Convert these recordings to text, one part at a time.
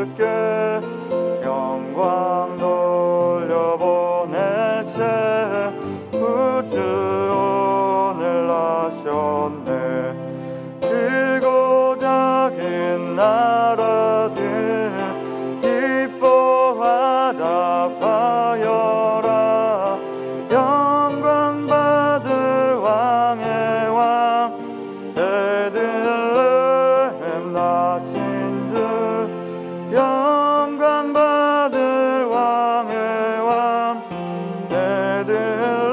주께 영광 돌려보내세. 구주오늘 나셨네. 크고 작은 나라들 기뻐하다 파여라. 영광 받을 왕의 왕 베들레헴 나신 주. 영광 받을 왕의 왕 베들레헴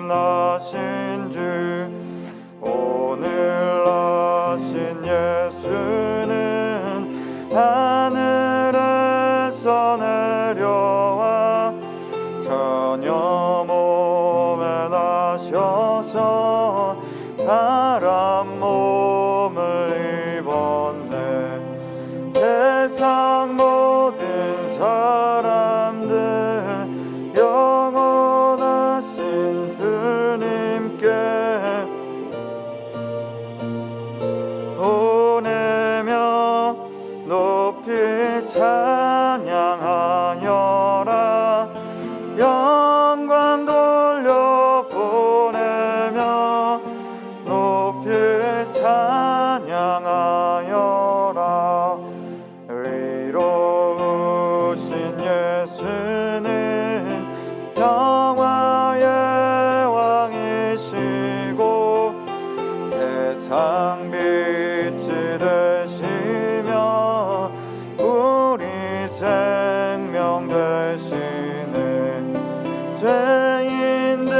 나신 주. 오늘 나신 예수는 하늘에서 내려와 처녀 몸에 나셔서 사람 몸을 입었네. 세상 모든 사람들 영원하신 주님께 보내며 높이 찬양하여라. 영광 돌려 보내며 높이 찬양하여라. 의로우신 예수는 평화의 왕이시고 세상 빛이 되시며 우리 생명 되시네. 죄인들을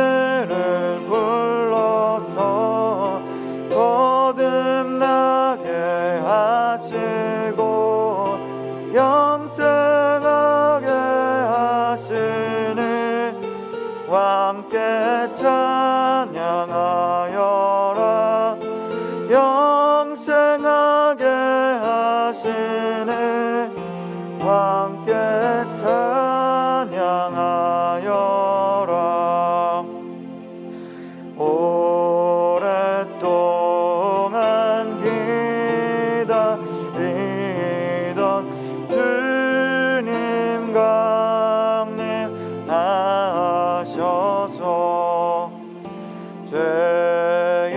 불러서 거듭나게 하시고 영생하게 하시니 왕께 찬양하여라. 영생하게 하시니 왕께 찬양하여라. 오랫동안 기다리던 주님 강림하셔서 죄에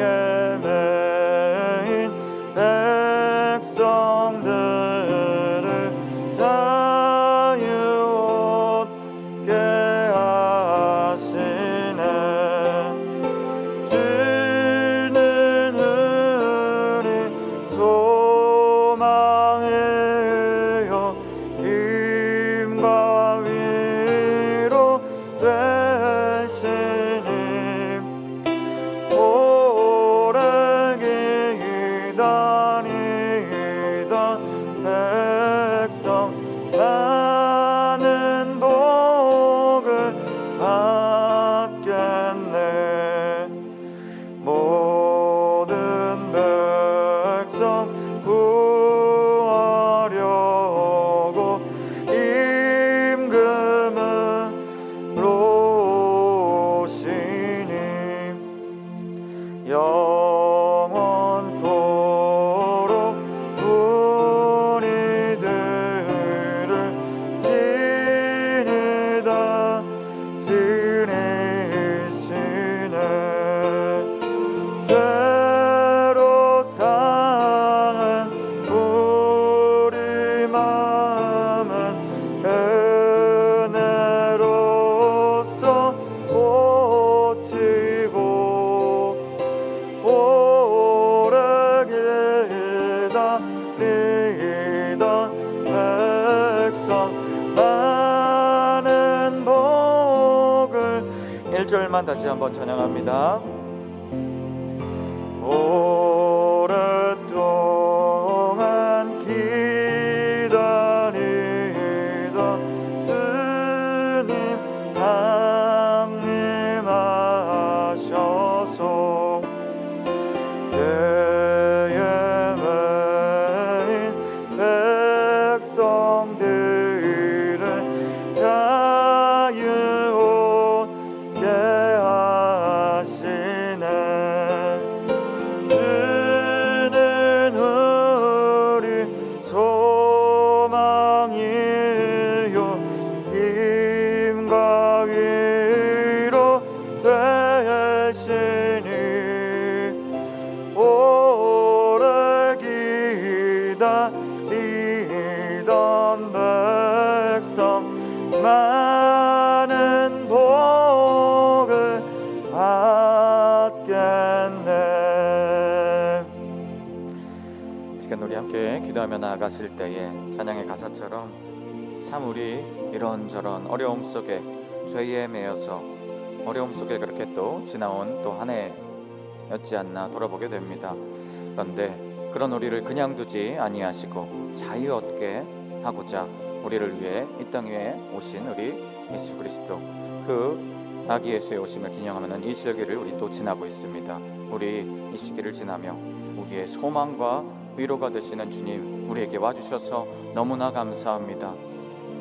매인 백성들을 자유 얻게 하시네. 주는 우리 소망이요 힘과 위로 되시니 오래 기다리던 백성 많은 복을 받겠네. 모든 백성 구하려고 임금으로 오시니 영원토록 우리들을 지니다 지내시네. 죄로 상한 우리 마음은 은혜로써 고치고 오래 기다리던 백성 많은 복을 1절만 다시 한번 찬양합니다. 오랫동안 기다리던 주님 강림하셔서 죄에 매인 백성들을 자유 얻게 하시네. 기다리던 백성 많은 복을 받겠네. 이 시간 우리 함께 기도하며 나아가실 때에 찬양의 가사처럼 참 우리 이런저런 어려움 속에 죄에 매여서 어려움 속에 그렇게 또 지나온 또 한 해였지 않나 돌아보게 됩니다. 그런데 그런 우리를 그냥 두지 아니하시고 자유 얻게 하고자 우리를 위해 이 땅 위에 오신 우리 예수 그리스도, 그 아기 예수의 오심을 기념하는 이 시기를 우리 또 지나고 있습니다. 우리 이 시기를 지나며 우리의 소망과 위로가 되시는 주님 우리에게 와주셔서 너무나 감사합니다.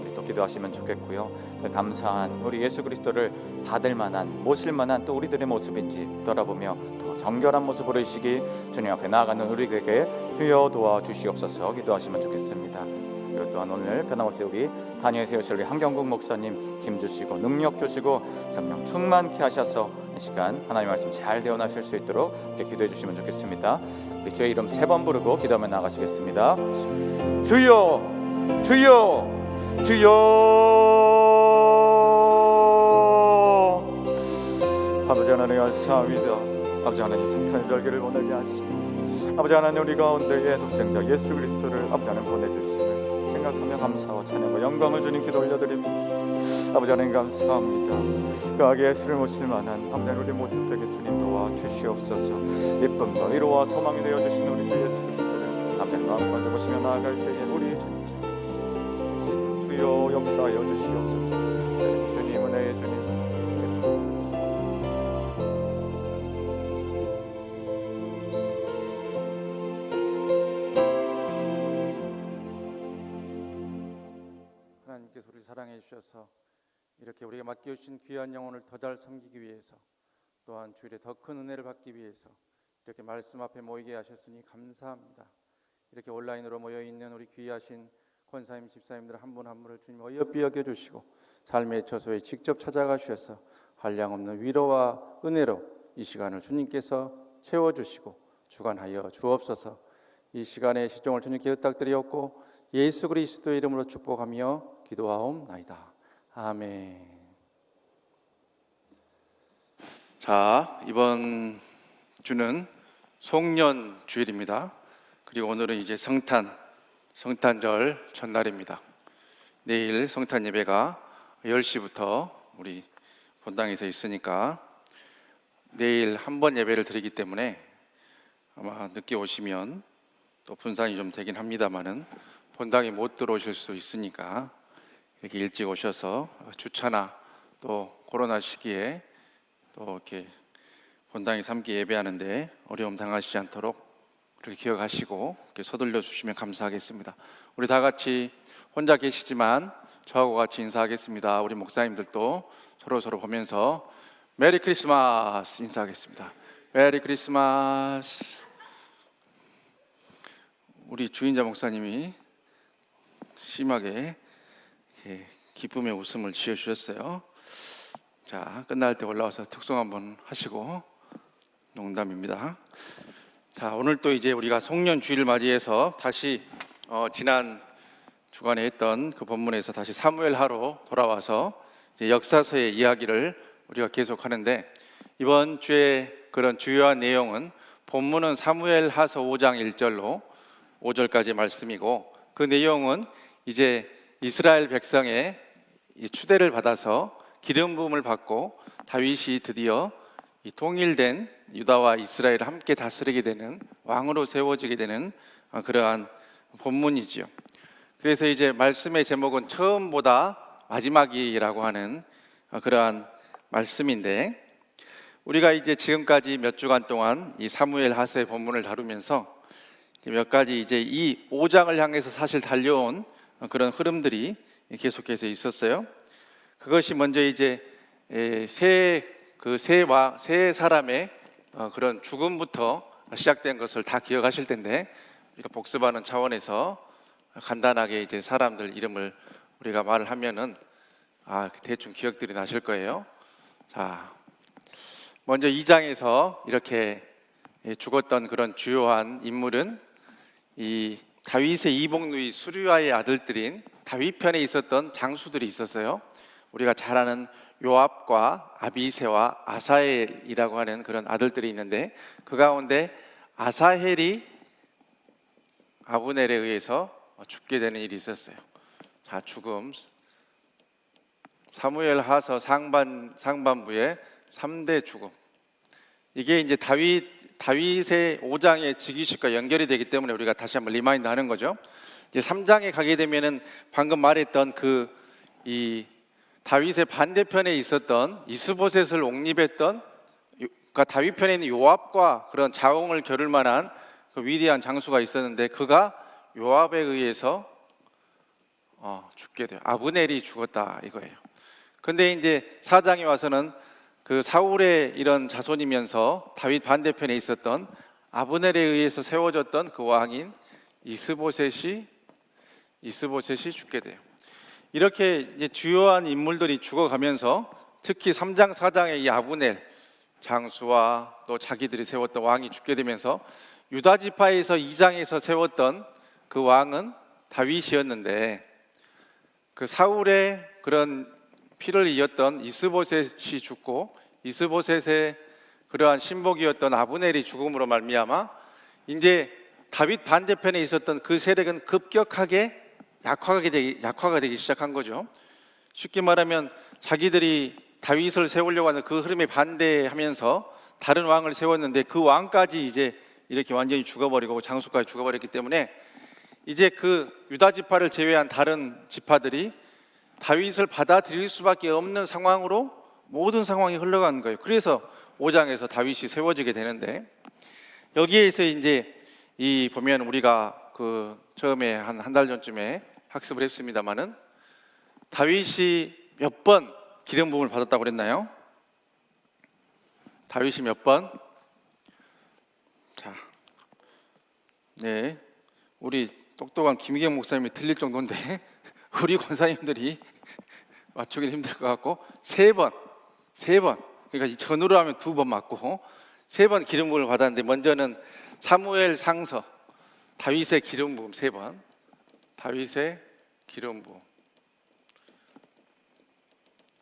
우리 또 기도하시면 좋겠고요. 그 감사한 우리 예수 그리스도를 받을 만한, 모실 만한 또 우리들의 모습인지 돌아보며 더 정결한 모습으로 이 시기 주님 앞에 나아가는 우리에게 주여 도와주시옵소서 기도하시면 좋겠습니다. 그리고 또한 오늘 변함없이 우리 다니엘 세우실 한경국 목사님 힘주시고 능력 주시고 성령 충만케 하셔서 이 시간 하나님의 말씀 잘 대언하실 수 있도록 이렇게 기도해 주시면 좋겠습니다. 우리 주의 이름 3번 부르고 기도하며 나가시겠습니다. 주여 주여 주여. 아버지 하나님 감사합니다. 아버지 하나님 성탄의 절기를 보내게 하시고 아버지 하나님 우리 가운데에 독생자 예수 그리스도를 아버지 하나님 보내주심을 생각하며 감사와 찬양과 영광을 주님께 돌려드립니다. 아버지 하나님 감사합니다. 그 아기 예수를 모실 만한 아버지 하나님 우리 모습 되게 주님 도와주시옵소서. 예쁨과 위로와 소망이 되어주신 우리 주 예수 그리스도를 아버지 하나님 마음껏 보시며 나아갈 때에 우리 주님 주여 역사하여 주시옵소서. 주님 은혜의 주님 베푸시옵소서. 하나님께서 우리 사랑해 주셔서 이렇게 우리가 맡겨주신 귀한 영혼을 더 잘 섬기기 위해서, 또한 주일에 더 큰 은혜를 받기 위해서 이렇게 말씀 앞에 모이게 하셨으니 감사합니다. 이렇게 온라인으로 모여있는 우리 귀하신 권사님, 집사님들 한 분 한 분을 주님 어여삐 여겨주시고 삶의 처소에 직접 찾아가 주셔서 한량없는 위로와 은혜로 이 시간을 주님께서 채워주시고 주관하여 주옵소서. 이 시간에 시종을 주님께 부탁드리었고 예수 그리스도의 이름으로 축복하며 기도하옵나이다. 아멘. 자, 이번 주는 송년 주일입니다. 그리고 오늘은 이제 성탄절 전날입니다. 내일 성탄 예배가 10시부터 우리 본당에서 있으니까 내일 한 번 예배를 드리기 때문에 아마 늦게 오시면 또 분산이 좀 되긴 합니다만은 본당에 못 들어오실 수도 있으니까 이렇게 일찍 오셔서 주차나 또 코로나 시기에 또 이렇게 본당에서 함께 예배하는데 어려움 당하시지 않도록 그렇게 기억하시고 이렇게 서둘러 주시면 감사하겠습니다. 우리 다 같이 혼자 계시지만 저하고 같이 인사하겠습니다. 우리 목사님들도 서로 보면서 메리 크리스마스 인사하겠습니다. 메리 크리스마스. 우리 주인자 목사님이 심하게 기쁨의 웃음을 지어주셨어요. 자, 끝날 때 올라와서 특송 한번 하시고. 농담입니다. 자, 오늘 또 이제 우리가 송년 주일을 맞이해서 다시 지난 주간에 했던 그 본문에서 다시 사무엘하로 돌아와서 이제 역사서의 이야기를 우리가 계속 하는데, 이번 주에 그런 주요한 내용은 본문은 사무엘하서 5장 1절로 5절까지의 말씀이고, 그 내용은 이제 이스라엘 백성의 이 추대를 받아서 기름 부음을 받고 다윗이 드디어 이 통일된 유다와 이스라엘을 함께 다스리게 되는 왕으로 세워지게 되는 그러한 본문이지요. 그래서 이제 말씀의 제목은 처음보다 마지막이라고 하는 그러한 말씀인데, 우리가 이제 지금까지 몇 주간 동안 이 사무엘 하서의 본문을 다루면서 몇 가지 이제 이 5장을 향해서 사실 달려온 그런 흐름들이 계속해서 있었어요. 그것이 먼저 이제 세 사람의 그런 죽음부터 시작된 것을 다 기억하실 텐데, 우리가 복습하는 차원에서 간단하게 이제 사람들 이름을 우리가 말을 하면은 대충 기억들이 나실 거예요. 자, 먼저 2장에서 이렇게 죽었던 그런 주요한 인물은 이 다윗의 이복누이 수르야의 아들들인 다윗 편에 있었던 장수들이 있었어요. 우리가 잘 아는 요압과 아비새와 아사헬이라고 하는 그런 아들들이 있는데, 그 가운데 아사헬이 아브넬에 의해서 죽게 되는 일이 있었어요. 자, 죽음. 사무엘 하서 상반부의 3대 죽음. 이게 이제 다윗의 5장의 즉위식과 연결이 되기 때문에 우리가 다시 한번 리마인드 하는 거죠. 이제 3장에 가게 되면은 방금 말했던 이 다윗의 반대편에 있었던 이스보셋을 옹립했던, 그러니까 다윗 편에 있는 요압과 그런 자웅을 겨룰 만한 그 위대한 장수가 있었는데, 그가 요압에 의해서 죽게 돼요. 아브넬이 죽었다 이거예요. 근데 이제 4장에 와서는 그 사울의 이런 자손이면서 다윗 반대편에 있었던 아브넬에 의해서 세워졌던 그 왕인 이스보셋이 죽게 돼요. 이렇게 이제 주요한 인물들이 죽어가면서, 특히 3장 4장의 이 아브넬 장수와 또 자기들이 세웠던 왕이 죽게 되면서 유다 지파에서 2장에서 세웠던 그 왕은 다윗이었는데, 그 사울의 그런 피를 이었던 이스보셋이 죽고 이스보셋의 그러한 신복이었던 아브넬이 죽음으로 말미암아 이제 다윗 반대편에 있었던 그 세력은 급격하게 약화가 되기 시작한 거죠. 쉽게 말하면 자기들이 다윗을 세우려고 하는 그 흐름에 반대하면서 다른 왕을 세웠는데, 그 왕까지 이제 이렇게 완전히 죽어버리고 장수까지 죽어버렸기 때문에 이제 그 유다 지파를 제외한 다른 지파들이 다윗을 받아들일 수밖에 없는 상황으로 모든 상황이 흘러가는 거예요. 그래서 5장에서 다윗이 세워지게 되는데, 여기에서 이제 이 보면 우리가 그 처음에 한 달 전쯤에 학습을 했습니다마는, 다윗이 몇 번 기름 부음을 받았다고 그랬나요? 다윗이 몇 번? 자, 네, 우리 똑똑한 김기경 목사님이 틀릴 정도인데 우리 권사님들이 맞추기는 힘들 것 같고, 세 번. 그러니까 전으로 하면 2번 맞고 3번 기름 부음을 받았는데, 먼저는 사무엘 상서 다윗의 기름 부음 3번. 다윗의 기름 부음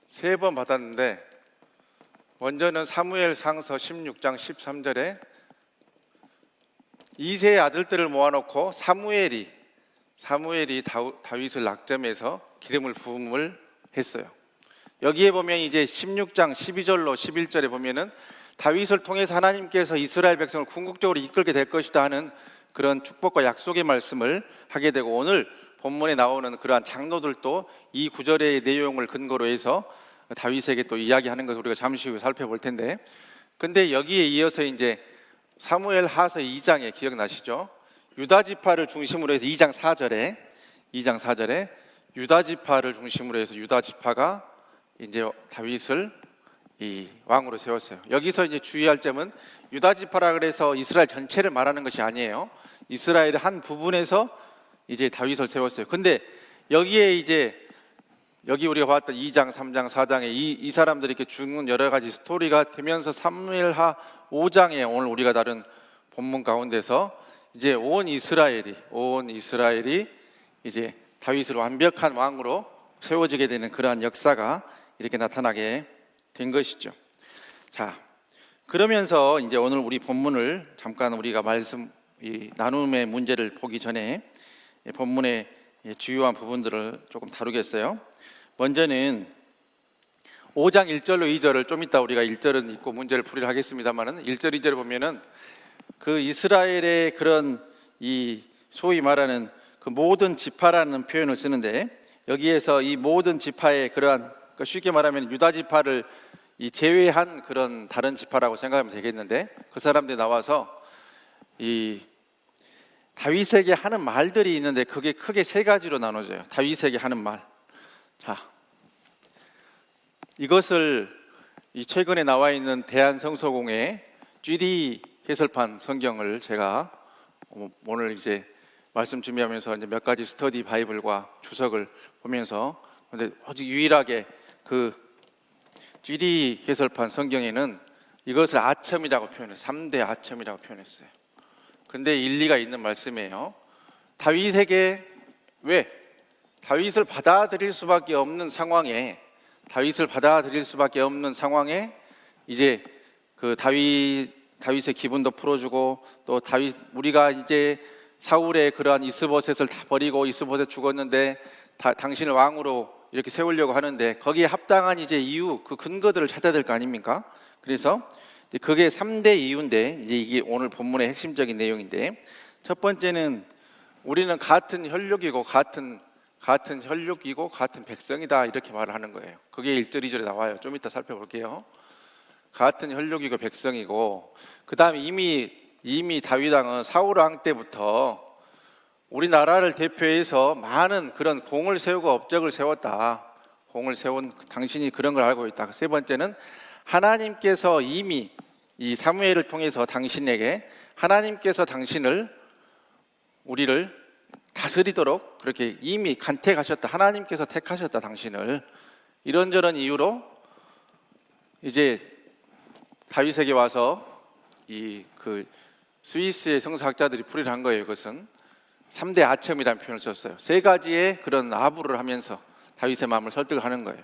3번 받았는데, 먼저는 사무엘 상서 16장 13절에 이세의 아들들을 모아놓고 사무엘이 다윗을 낙점해서 기름을 부음을 했어요. 여기에 보면 이제 16장 12절로 11절에 보면은 다윗을 통해서 하나님께서 이스라엘 백성을 궁극적으로 이끌게 될 것이다 하는 그런 축복과 약속의 말씀을 하게 되고, 오늘 본문에 나오는 그러한 장로들도 이 구절의 내용을 근거로 해서 다윗에게 또 이야기하는 것을 우리가 잠시 후에 살펴볼 텐데, 근데 여기에 이어서 이제 사무엘 하서 2장에 기억나시죠? 유다 지파를 중심으로 해서 2장 4절에 유다 지파를 중심으로 해서 유다 지파가 이제 다윗을 이 왕으로 세웠어요. 여기서 이제 주의할 점은, 유다 지파라 그래서 이스라엘 전체를 말하는 것이 아니에요. 이스라엘의 한 부분에서 이제 다윗을 세웠어요. 근데 여기에 이제 여기 우리가 봤던 2장, 3장, 4장에 이 사람들이 이렇게 죽는 여러 가지 스토리가 되면서 사무엘하 5장에 오늘 우리가 다룬 본문 가운데서 이제 온 이스라엘이 이제 다윗을 완벽한 왕으로 세워지게 되는 그러한 역사가 이렇게 나타나게 된 것이죠. 자, 그러면서 이제 오늘 우리 본문을 잠깐 우리가 이 나눔의 문제를 보기 전에 본문의 주요한 부분들을 조금 다루겠어요. 먼저는 5장 1절로 2절을 좀 이따 우리가 1절은 읽고 문제를 풀이를 하겠습니다만은, 1절 2절을 보면은 그 이스라엘의 그런 이 소위 말하는 그 모든 지파라는 표현을 쓰는데, 여기에서 이 모든 지파의 그러한, 쉽게 말하면 유다 지파를 이 제외한 그런 다른 지파라고 생각하면 되겠는데, 그 사람들이 나와서 이 다윗에게 하는 말들이 있는데, 그게 크게 3가지로 나눠져요. 다윗에게 하는 말. 자, 이것을 이 최근에 나와 있는 대한성서공회 GD 해설판 성경을 제가 오늘 이제 말씀 준비하면서 이제 몇 가지 스터디 바이블과 주석을 보면서, 근데 아직 유일하게 그 GD 해설판 성경에는 이것을 아첨이라고 표현했어요. 3대 아첨이라고 표현했어요. 근데 일리가 있는 말씀이에요. 다윗에게 왜 다윗을 받아들일 수밖에 없는 상황에 이제 그 다윗의 기분도 풀어주고 또 우리가 이제 사울의 그러한 이스보셋을 다 버리고 이스보셋 죽었는데 당신을 왕으로 이렇게 세우려고 하는데 거기에 합당한 이제 이유 그 근거들을 찾아야 될 거 아닙니까? 그래서 그게 3대 이유인데 이제 이게 오늘 본문의 핵심적인 내용인데 첫 번째는 우리는 같은 혈육이고 같은 백성이다 이렇게 말을 하는 거예요. 그게 1절 2절에 나와요. 좀 이따 살펴볼게요. 같은 혈육이고 백성이고 그다음에 이미 다윗 왕은 사울 왕 때부터 우리나라를 대표해서 많은 그런 공을 세우고 업적을 세웠다. 공을 세운 당신이 그런 걸 알고 있다. 세 번째는 하나님께서 이미 이 사무엘을 통해서 하나님께서 우리를 다스리도록 그렇게 이미 간택하셨다. 하나님께서 택하셨다. 당신을 이런저런 이유로 이제 다윗에게 와서 그 스위스의 성서학자들이 풀이를 한 거예요. 이것은 3대 아첨이라는 표현을 썼어요. 세 가지의 그런 아부를 하면서 다윗의 마음을 설득을 하는 거예요.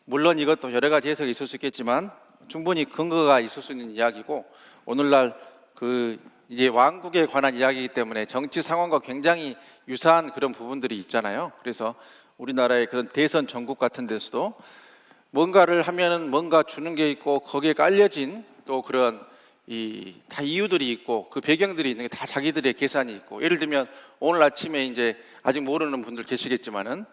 물론 이것도 여러 가지 해석이 있을 수 있겠지만 충분히 근거가 있을 수 있는 이야기고 오늘날 그 이제 왕국에 관한 이야기이기 때문에 정치 상황과 굉장히 유사한 그런 부분들이 있잖아요. 그래서 우리나라의 그런 대선 전국 같은 데서도 뭔가를 하면은 뭔가 주는 게 있고 거기에 깔려진 또 그런 다 이유들이 있고 그 배경들이 있는 게 다 자기들의 계산이 있고 예를 들면 오늘 아침에 이제 아직 모르는 분들 계시겠지만은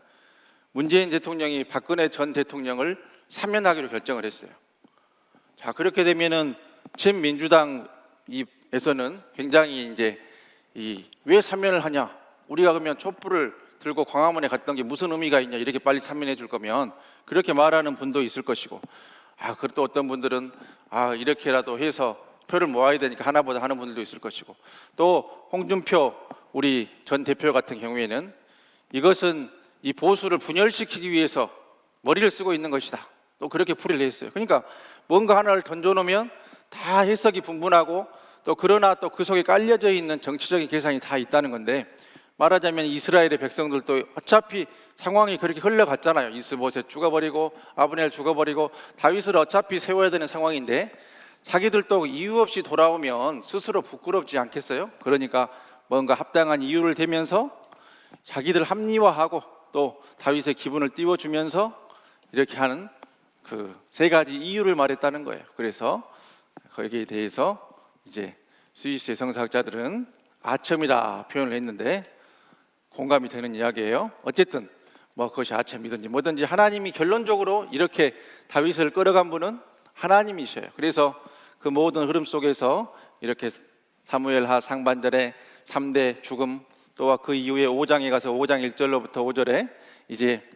문재인 대통령이 박근혜 전 대통령을 사면하기로 결정을 했어요. 자 그렇게 되면은 친민주당에서는 굉장히 이제 왜 사면을 하냐? 우리가 그러면 촛불을 들고 광화문에 갔던 게 무슨 의미가 있냐? 이렇게 빨리 사면해 줄 거면 그렇게 말하는 분도 있을 것이고 그리고 또 어떤 분들은 이렇게라도 해서 표를 모아야 되니까 하나보다 하는 분들도 있을 것이고 또 홍준표 우리 전 대표 같은 경우에는 이것은 이 보수를 분열시키기 위해서 머리를 쓰고 있는 것이다. 또 그렇게 풀이를 했어요. 그러니까 뭔가 하나를 던져놓으면 다 해석이 분분하고 또 그러나 또 그 속에 깔려져 있는 정치적인 계산이 다 있다는 건데 말하자면 이스라엘의 백성들도 어차피 상황이 그렇게 흘러갔잖아요. 이스보셋 죽어버리고 아브넬 죽어버리고 다윗을 어차피 세워야 되는 상황인데 자기들도 이유 없이 돌아오면 스스로 부끄럽지 않겠어요? 그러니까 뭔가 합당한 이유를 대면서 자기들 합리화하고 또 다윗의 기분을 띄워주면서 이렇게 하는 그 세 가지 이유를 말했다는 거예요. 그래서 거기에 대해서 이제 스위스의 성서학자들은 아첨이다 표현을 했는데 공감이 되는 이야기예요. 어쨌든 뭐 그것이 아첨이든지 뭐든지 하나님이 결론적으로 이렇게 다윗을 끌어간 분은 하나님이셔요. 그래서 그 모든 흐름 속에서 이렇게 사무엘하 상반절에 3대 죽음 또한 그 이후에 5장에 가서 5장 1절로부터 5절에 이제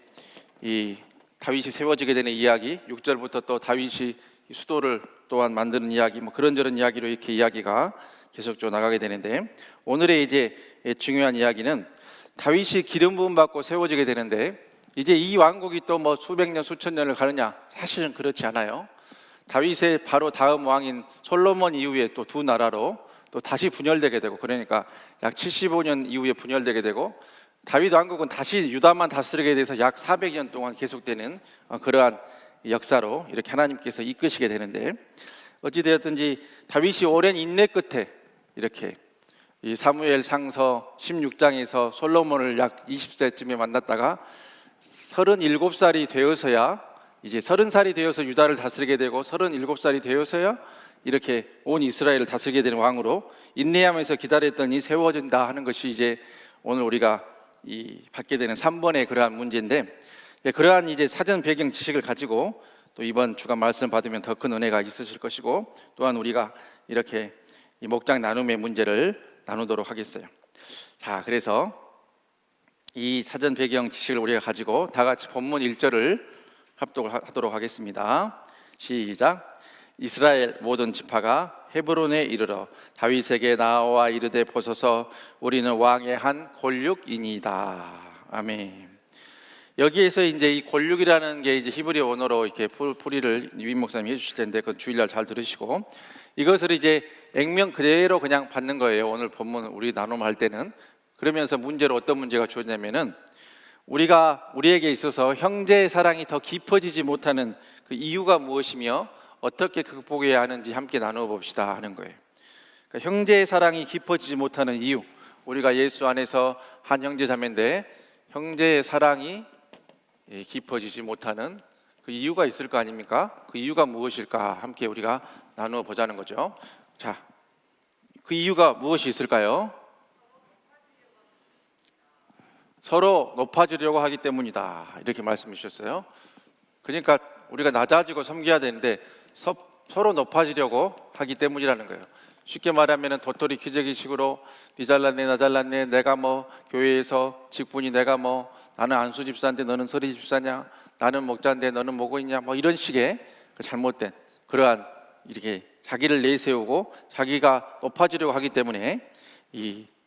이 다윗이 세워지게 되는 이야기 6절부터 또 다윗이 수도를 또한 만드는 이야기 뭐 그런저런 이야기로 이렇게 이야기가 계속적으로 나가게 되는데 오늘의 이제 중요한 이야기는 다윗이 기름 부음 받고 세워지게 되는데 이제 이 왕국이 또 뭐 수백 년 수천 년을 가느냐 사실은 그렇지 않아요. 다윗의 바로 다음 왕인 솔로몬 이후에 또 두 나라로 또 다시 분열되게 되고 그러니까 약 75년 이후에 분열되게 되고 다윗 왕국은 다시 유다만 다스리게 돼서 약 400년 동안 계속되는 그러한 역사로 이렇게 하나님께서 이끄시게 되는데 어찌되었든지 다윗이 오랜 인내 끝에 이렇게 이 사무엘 상서 16장에서 솔로몬을 약 20세쯤에 만났다가 37살이 되어서야 이제 30살이 되어서 유다를 다스리게 되고 37살이 되어서야 이렇게 온 이스라엘을 다스리게 되는 왕으로 인내하면서 기다렸더니 세워진다 하는 것이 이제 오늘 우리가 받게 되는 3번의 그러한 문제인데 그러한 이제 사전 배경 지식을 가지고 또 이번 주간 말씀 받으면 더 큰 은혜가 있으실 것이고 또한 우리가 이렇게 이 목장 나눔의 문제를 나누도록 하겠어요. 자, 그래서 이 사전 배경 지식을 우리가 가지고 다 같이 본문 1절을 합독을 하도록 하겠습니다. 시작. 이스라엘 모든 지파가 헤브론에 이르러 다윗에게 나와 이르되 보소서 우리는 왕의 한 골육이니이다. 아멘. 여기에서 이제 이 골육이라는 게 이제 히브리 언어로 이렇게 풀이를 유인 목사님이 해주실 텐데 그 주일날 잘 들으시고 이것을 이제 액면 그대로 그냥 받는 거예요. 오늘 본문 우리 나눔할 때는 그러면서 문제로 어떤 문제가 주어졌냐면은 우리에게 있어서 형제의 사랑이 더 깊어지지 못하는 그 이유가 무엇이며 어떻게 극복해야 하는지 함께 나누어 봅시다 하는 거예요. 그러니까 형제의 사랑이 깊어지지 못하는 이유, 우리가 예수 안에서 한 형제 자매인데 형제의 사랑이 깊어지지 못하는 그 이유가 있을 거 아닙니까? 그 이유가 무엇일까? 함께 우리가 나누어 보자는 거죠. 자, 그 이유가 무엇이 있을까요? 서로 높아지려고 하기 때문이다, 이렇게 말씀해 주셨어요. 그러니까 우리가 낮아지고 섬겨야 되는데 서로 높아지려고 하기 때문이라는 거예요. 쉽게 말하면 도토리 키재기식으로 니 잘났네 나 잘났네, 내가 뭐 교회에서 직분이 내가 뭐 나는 안수 집사인데 너는 서리 집사냐, 나는 목자인데 너는 뭐고 있냐, 뭐 이런 식의 그 잘못된 그러한 이렇게 자기를 내세우고 자기가 높아지려고 하기 때문에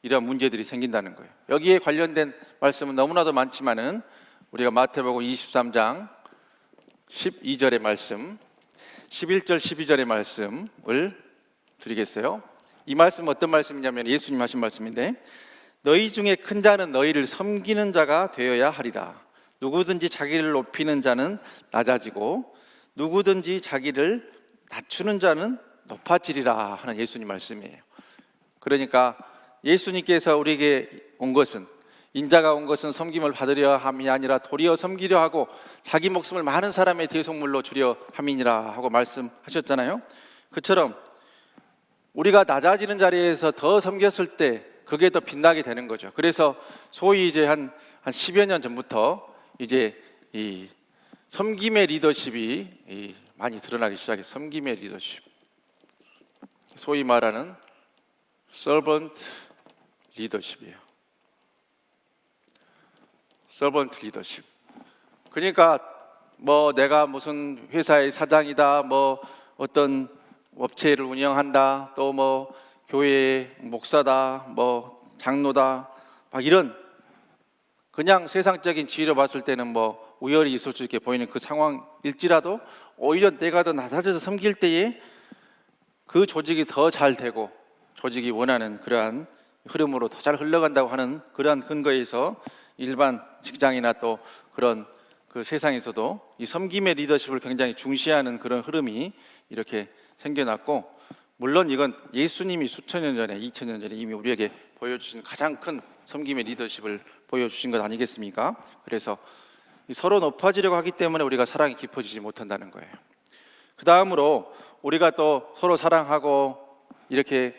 이런 문제들이 생긴다는 거예요. 여기에 관련된 말씀은 너무나도 많지만은 우리가 마태복음 23장 12절의 말씀, 11절 12절의 말씀을 드리겠어요. 이 말씀은 어떤 말씀이냐면 예수님 하신 말씀인데, 너희 중에 큰 자는 너희를 섬기는 자가 되어야 하리라. 누구든지 자기를 높이는 자는 낮아지고 누구든지 자기를 낮추는 자는 높아지리라 하는 예수님 말씀이에요. 그러니까 예수님께서 우리에게 온 것은, 인자가 온 것은 섬김을 받으려 함이 아니라 도리어 섬기려 하고 자기 목숨을 많은 사람의 대속물로 주려 함이니라 하고 말씀하셨잖아요. 그처럼 우리가 낮아지는 자리에서 더 섬겼을 때 그게 더 빛나게 되는 거죠. 그래서 소위 이제 한 10여 년 전부터 이제 이 섬김의 리더십이 많이 드러나기 시작해요. 섬김의 리더십, 소위 말하는 서번트 리더십이에요. 서번트 리더십. 그러니까 뭐 내가 무슨 회사의 사장이다, 뭐 어떤 업체를 운영한다, 또 뭐 교회의 목사다, 뭐 장로다, 막 이런 그냥 세상적인 지위로 봤을 때는 뭐 우열이 있을 수 있게 보이는 그 상황일지라도 오히려 내가 더 낮아져서 섬길 때에 그 조직이 더 잘 되고 조직이 원하는 그러한 흐름으로 더 잘 흘러간다고 하는 그러한 근거에서 일반 직장이나 또 그런 그 세상에서도 이 섬김의 리더십을 굉장히 중시하는 그런 흐름이 이렇게 생겨났고, 물론 이건 예수님이 수천 년 전에 2000년 전에 이미 우리에게 보여주신 가장 큰 섬김의 리더십을 보여주신 것 아니겠습니까? 그래서 서로 높아지려고 하기 때문에 우리가 사랑이 깊어지지 못한다는 거예요. 그 다음으로 우리가 또 서로 사랑하고 이렇게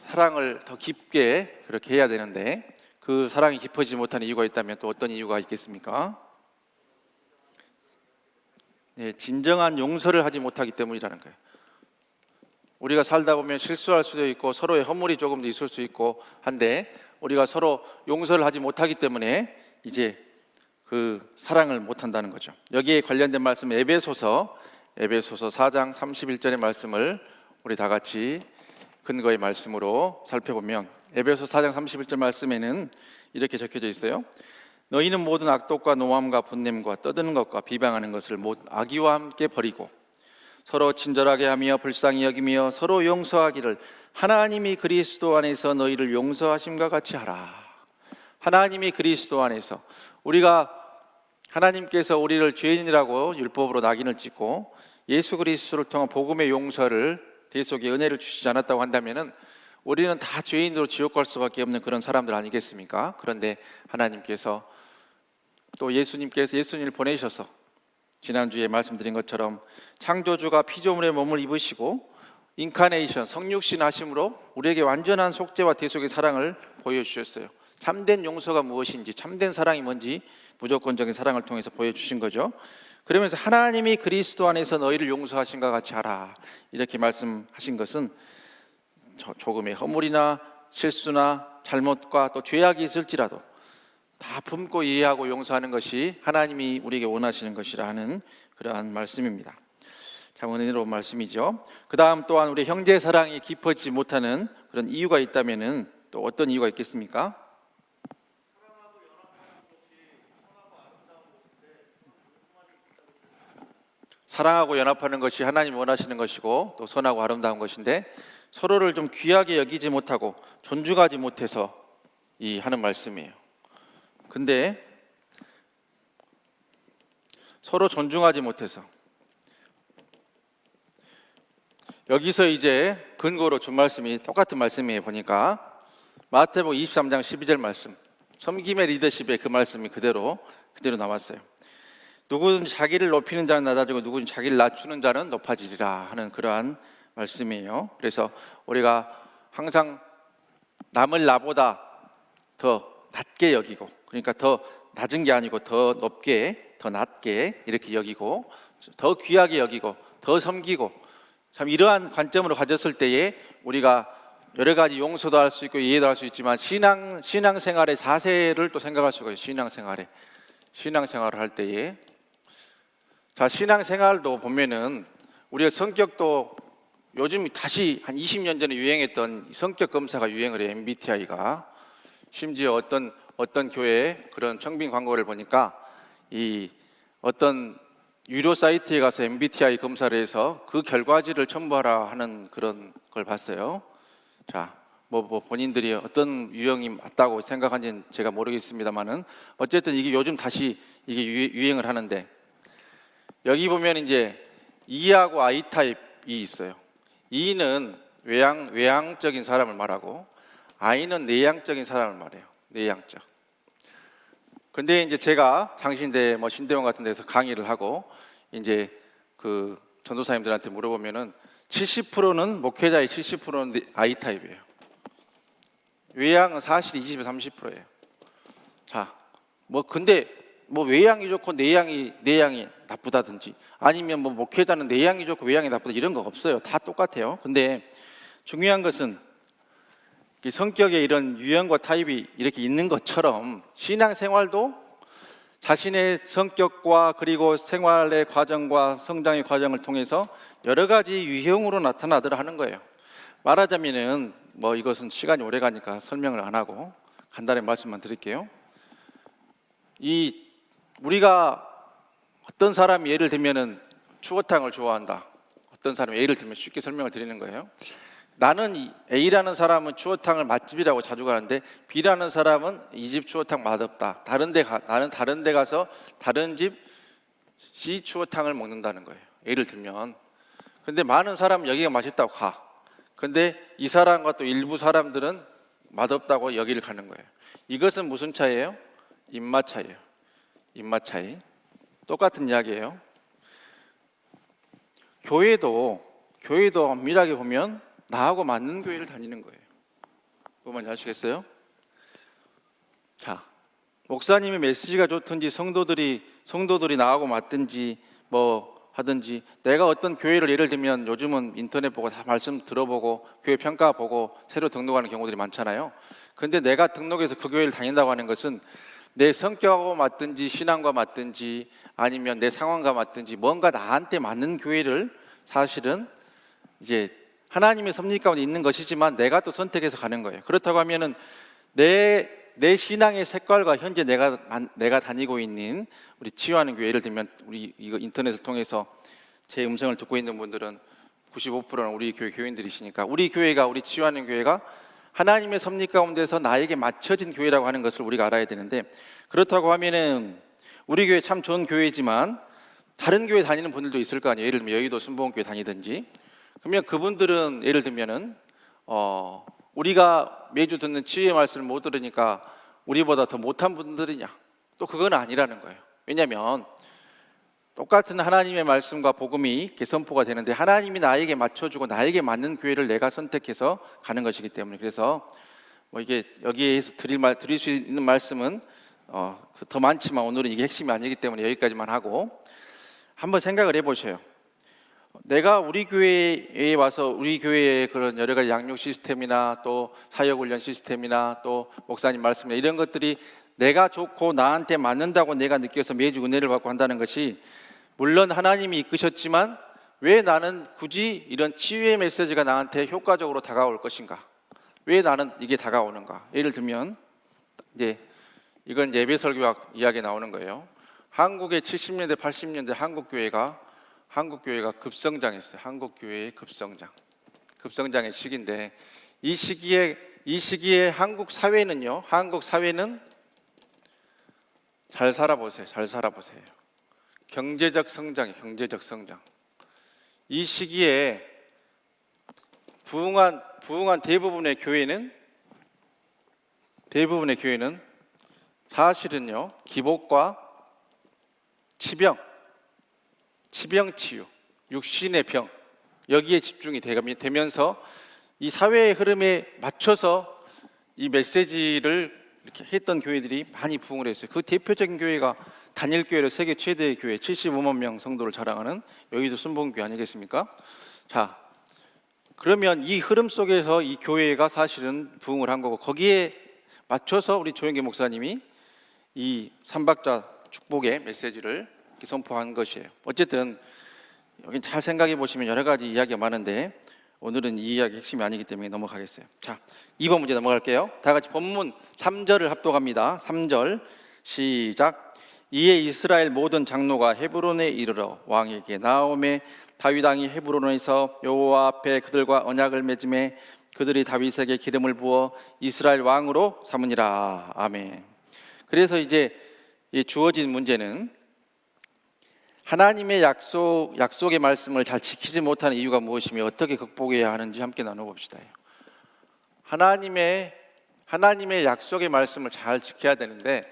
사랑을 더 깊게 그렇게 해야 되는데 그 사랑이 깊어지지 못하는 이유가 있다면 또 어떤 이유가 있겠습니까? 네, 진정한 용서를 하지 못하기 때문이라는 거예요. 우리가 살다 보면 실수할 수도 있고 서로의 허물이 조금 더 있을 수 있고 한데 우리가 서로 용서를 하지 못하기 때문에 이제 그 사랑을 못한다는 거죠. 여기에 관련된 말씀 에베소서 4장 31절의 말씀을 우리 다 같이 근거의 말씀으로 살펴보면, 에베소 4장 31절 말씀에는 이렇게 적혀져 있어요. 너희는 모든 악독과 노함과 분냄과 떠드는 것과 비방하는 것을 모든 악의와 함께 버리고 서로 친절하게 하며 불쌍히 여기며 서로 용서하기를 하나님이 그리스도 안에서 너희를 용서하심과 같이 하라. 하나님이 그리스도 안에서, 우리가 하나님께서 우리를 죄인이라고 율법으로 낙인을 찍고 예수 그리스도를 통한 복음의 용서를, 대속의 은혜를 주시지 않았다고 한다면은 우리는 다 죄인으로 지옥 갈 수밖에 없는 그런 사람들 아니겠습니까? 그런데 하나님께서 또 예수님을 보내셔서 지난주에 말씀드린 것처럼 창조주가 피조물의 몸을 입으시고 인카네이션, 성육신 하심으로 우리에게 완전한 속죄와 대속의 사랑을 보여주셨어요. 참된 용서가 무엇인지, 참된 사랑이 뭔지 무조건적인 사랑을 통해서 보여주신 거죠. 그러면서 하나님이 그리스도 안에서 너희를 용서하신과 같이 하라, 이렇게 말씀하신 것은 조금의 허물이나 실수나 잘못과 또 죄악이 있을지라도 다 품고 이해하고 용서하는 것이 하나님이 우리에게 원하시는 것이라 하는 그러한 말씀입니다. 참 은혜로운 말씀이죠. 그 다음 또한 우리 형제 사랑이 깊어지지 못하는 그런 이유가 있다면은 또 어떤 이유가 있겠습니까? 사랑하고 연합하는 것이 하나님이 원하시는 것이고 또 선하고 아름다운 것인데 서로를 좀 귀하게 여기지 못하고 존중하지 못해서 이 하는 말씀이에요. 근데 서로 존중하지 못해서 여기서 이제 근거로 준 말씀이 똑같은 말씀이에요. 보니까 마태복음 23장 12절 말씀, 섬김의 리더십의 그 말씀이 그대로 나왔어요. 누구든지 자기를 높이는 자는 낮아지고 누구든지 자기를 낮추는 자는 높아지리라 하는 그러한 말씀이에요. 그래서 우리가 항상 남을 나보다 더 낮게 여기고, 그러니까 더 낮은 게 아니고 더 높게, 더 낮게 이렇게 여기고, 더 귀하게 여기고, 더 섬기고, 참 이러한 관점으로 가졌을 때에 우리가 여러 가지 용서도 할 수 있고 이해도 할 수 있지만 신앙생활의 자세를 또 생각할 수가 있어요. 신앙생활을 할 때에, 자, 신앙생활도 보면은 우리가 성격도 요즘 다시 한 20년 전에 유행했던 성격 검사가 유행을 해요. MBTI가. 심지어 어떤 교회 그런 청빙 광고를 보니까 이 어떤 유료 사이트에 가서 MBTI 검사를 해서 그 결과지를 첨부하라 하는 그런 걸 봤어요. 자, 뭐 본인들이 어떤 유형이 맞다고 생각하는지는 제가 모르겠습니다만은 어쨌든 이게 요즘 다시 이게 유행을 하는데, 여기 보면 이제 E하고 I 타입이 있어요. E는 외향적인 사람을 말하고 I는 내향적인 사람을 말해요. 내향적. 근데 이제 제가 장신대 신대원 같은 데서 강의를 하고 이제 그 전도사님들한테 물어보면은 70%는 목회자의 70%는 I 타입이에요. 외향은 사실 20에서 30%예요. 자, 근데 외향이 좋고 내향이 나쁘다든지, 아니면 목회자는 내향이 좋고 외향이 나쁘다 이런 거 없어요. 다 똑같아요. 근데 중요한 것은 성격에 이런 유형과 타입이 이렇게 있는 것처럼 신앙생활도 자신의 성격과 그리고 생활의 과정과 성장의 과정을 통해서 여러 가지 유형으로 나타나더라 하는 거예요. 말하자면은 이것은 시간이 오래 가니까 설명을 안 하고 간단히 말씀만 드릴게요. 우리가 어떤 사람이 예를 들면은 추어탕을 좋아한다. 어떤 사람이 예를 들면 쉽게 설명을 드리는 거예요. 나는 A라는 사람은 추어탕을 맛집이라고 자주 가는데 B라는 사람은 이 집 추어탕 맛없다. 나는 다른 데 가서 다른 집 C 추어탕을 먹는다는 거예요. 예를 들면. 근데 많은 사람은 여기가 맛있다고 가. 근데 이 사람과 또 일부 사람들은 맛없다고 여기를 가는 거예요. 이것은 무슨 차이예요? 입맛 차이예요. 입맛 차이. 똑같은 이야기예요. 교회도 엄밀하게 보면 나하고 맞는 교회를 다니는 거예요. 그거 뭔지 아시겠어요? 자, 목사님의 메시지가 좋든지 성도들이 나하고 맞든지 하든지, 내가 어떤 교회를 예를 들면 요즘은 인터넷 보고 다 말씀 들어보고 교회 평가 보고 새로 등록하는 경우들이 많잖아요. 근데 내가 등록해서 그 교회를 다닌다고 하는 것은 내 성격하고 맞든지 신앙과 맞든지 아니면 내 상황과 맞든지 뭔가 나한테 맞는 교회를 사실은 이제 하나님의 섭리 가운데 있는 것이지만 내가 또 선택해서 가는 거예요. 그렇다고 하면은 내 신앙의 색깔과 현재 내가 다니고 있는 우리 치유하는 교회, 예를 들면 우리 이거 인터넷을 통해서 제 음성을 듣고 있는 분들은 95%는 우리 교회 교인들이시니까 우리 치유하는 교회가 하나님의 섭리 가운데서 나에게 맞춰진 교회라고 하는 것을 우리가 알아야 되는데, 그렇다고 하면은 우리 교회 참 좋은 교회지만 다른 교회 다니는 분들도 있을 거 아니에요. 예를 들면 여의도 순복음교회 다니든지. 그러면 그분들은 예를 들면은 우리가 매주 듣는 치유의 말씀을 못 들으니까 우리보다 더 못한 분들이냐? 또 그건 아니라는 거예요. 왜냐하면 똑같은 하나님의 말씀과 복음이 선포가 되는데 하나님이 나에게 맞춰주고 나에게 맞는 교회를 내가 선택해서 가는 것이기 때문에, 그래서 이게 여기에서 드릴 수 있는 말씀은 더 많지만 오늘은 이게 핵심이 아니기 때문에 여기까지만 하고, 한번 생각을 해보셔요. 내가 우리 교회에 와서 우리 교회의 그런 여러 가지 양육 시스템이나 또 사역훈련 시스템이나 또 목사님 말씀이나 이런 것들이 내가 좋고 나한테 맞는다고 내가 느껴서 매주 은혜를 받고 한다는 것이, 물론 하나님이 이끄셨지만 왜 나는 굳이 이런 치유의 메시지가 나한테 효과적으로 다가올 것인가? 왜 나는 이게 다가오는가? 예를 들면 이제 이건 예배 설교학 이야기에 나오는 거예요. 한국의 70년대 80년대 한국 교회가 급성장했어요. 한국 교회의 급성장의 시기인데, 이 시기에 이 시기에 한국 사회는 잘 살아보세요. 잘 살아보세요. 경제적 성장. 이 시기에 부흥한 대부분의 교회는 사실은요, 기복과 치병 치유, 육신의 병, 여기에 집중이 되면서 이 사회의 흐름에 맞춰서 이 메시지를 이렇게 했던 교회들이 많이 부흥을 했어요. 그 대표적인 교회가 단일교회로 세계 최대의 교회, 75만 명 성도를 자랑하는 여의도 순복음교회 아니겠습니까? 자, 그러면 이 흐름 속에서 이 교회가 사실은 부흥을 한 거고, 거기에 맞춰서 우리 조영기 목사님이 이 삼박자 축복의 메시지를 이렇게 선포한 것이에요. 어쨌든 여기 잘 생각해 보시면 여러 가지 이야기가 많은데 오늘은 이 이야기 핵심이 아니기 때문에 넘어가겠어요. 자, 2번 문제 넘어갈게요. 다 같이 본문 3절을 합독합니다. 3절 시작. 이에 이스라엘 모든 장로가 헤브론에 이르러 왕에게 나오매 다윗 왕이 헤브론에서 여호와 앞에 그들과 언약을 맺음에 그들이 다윗에게 기름을 부어 이스라엘 왕으로 삼으니라. 아멘. 그래서 이제 주어진 문제는 하나님의 약속의 말씀을 잘 지키지 못하는 이유가 무엇이며 어떻게 극복해야 하는지 함께 나눠봅시다. 하나님의 약속의 말씀을 잘 지켜야 되는데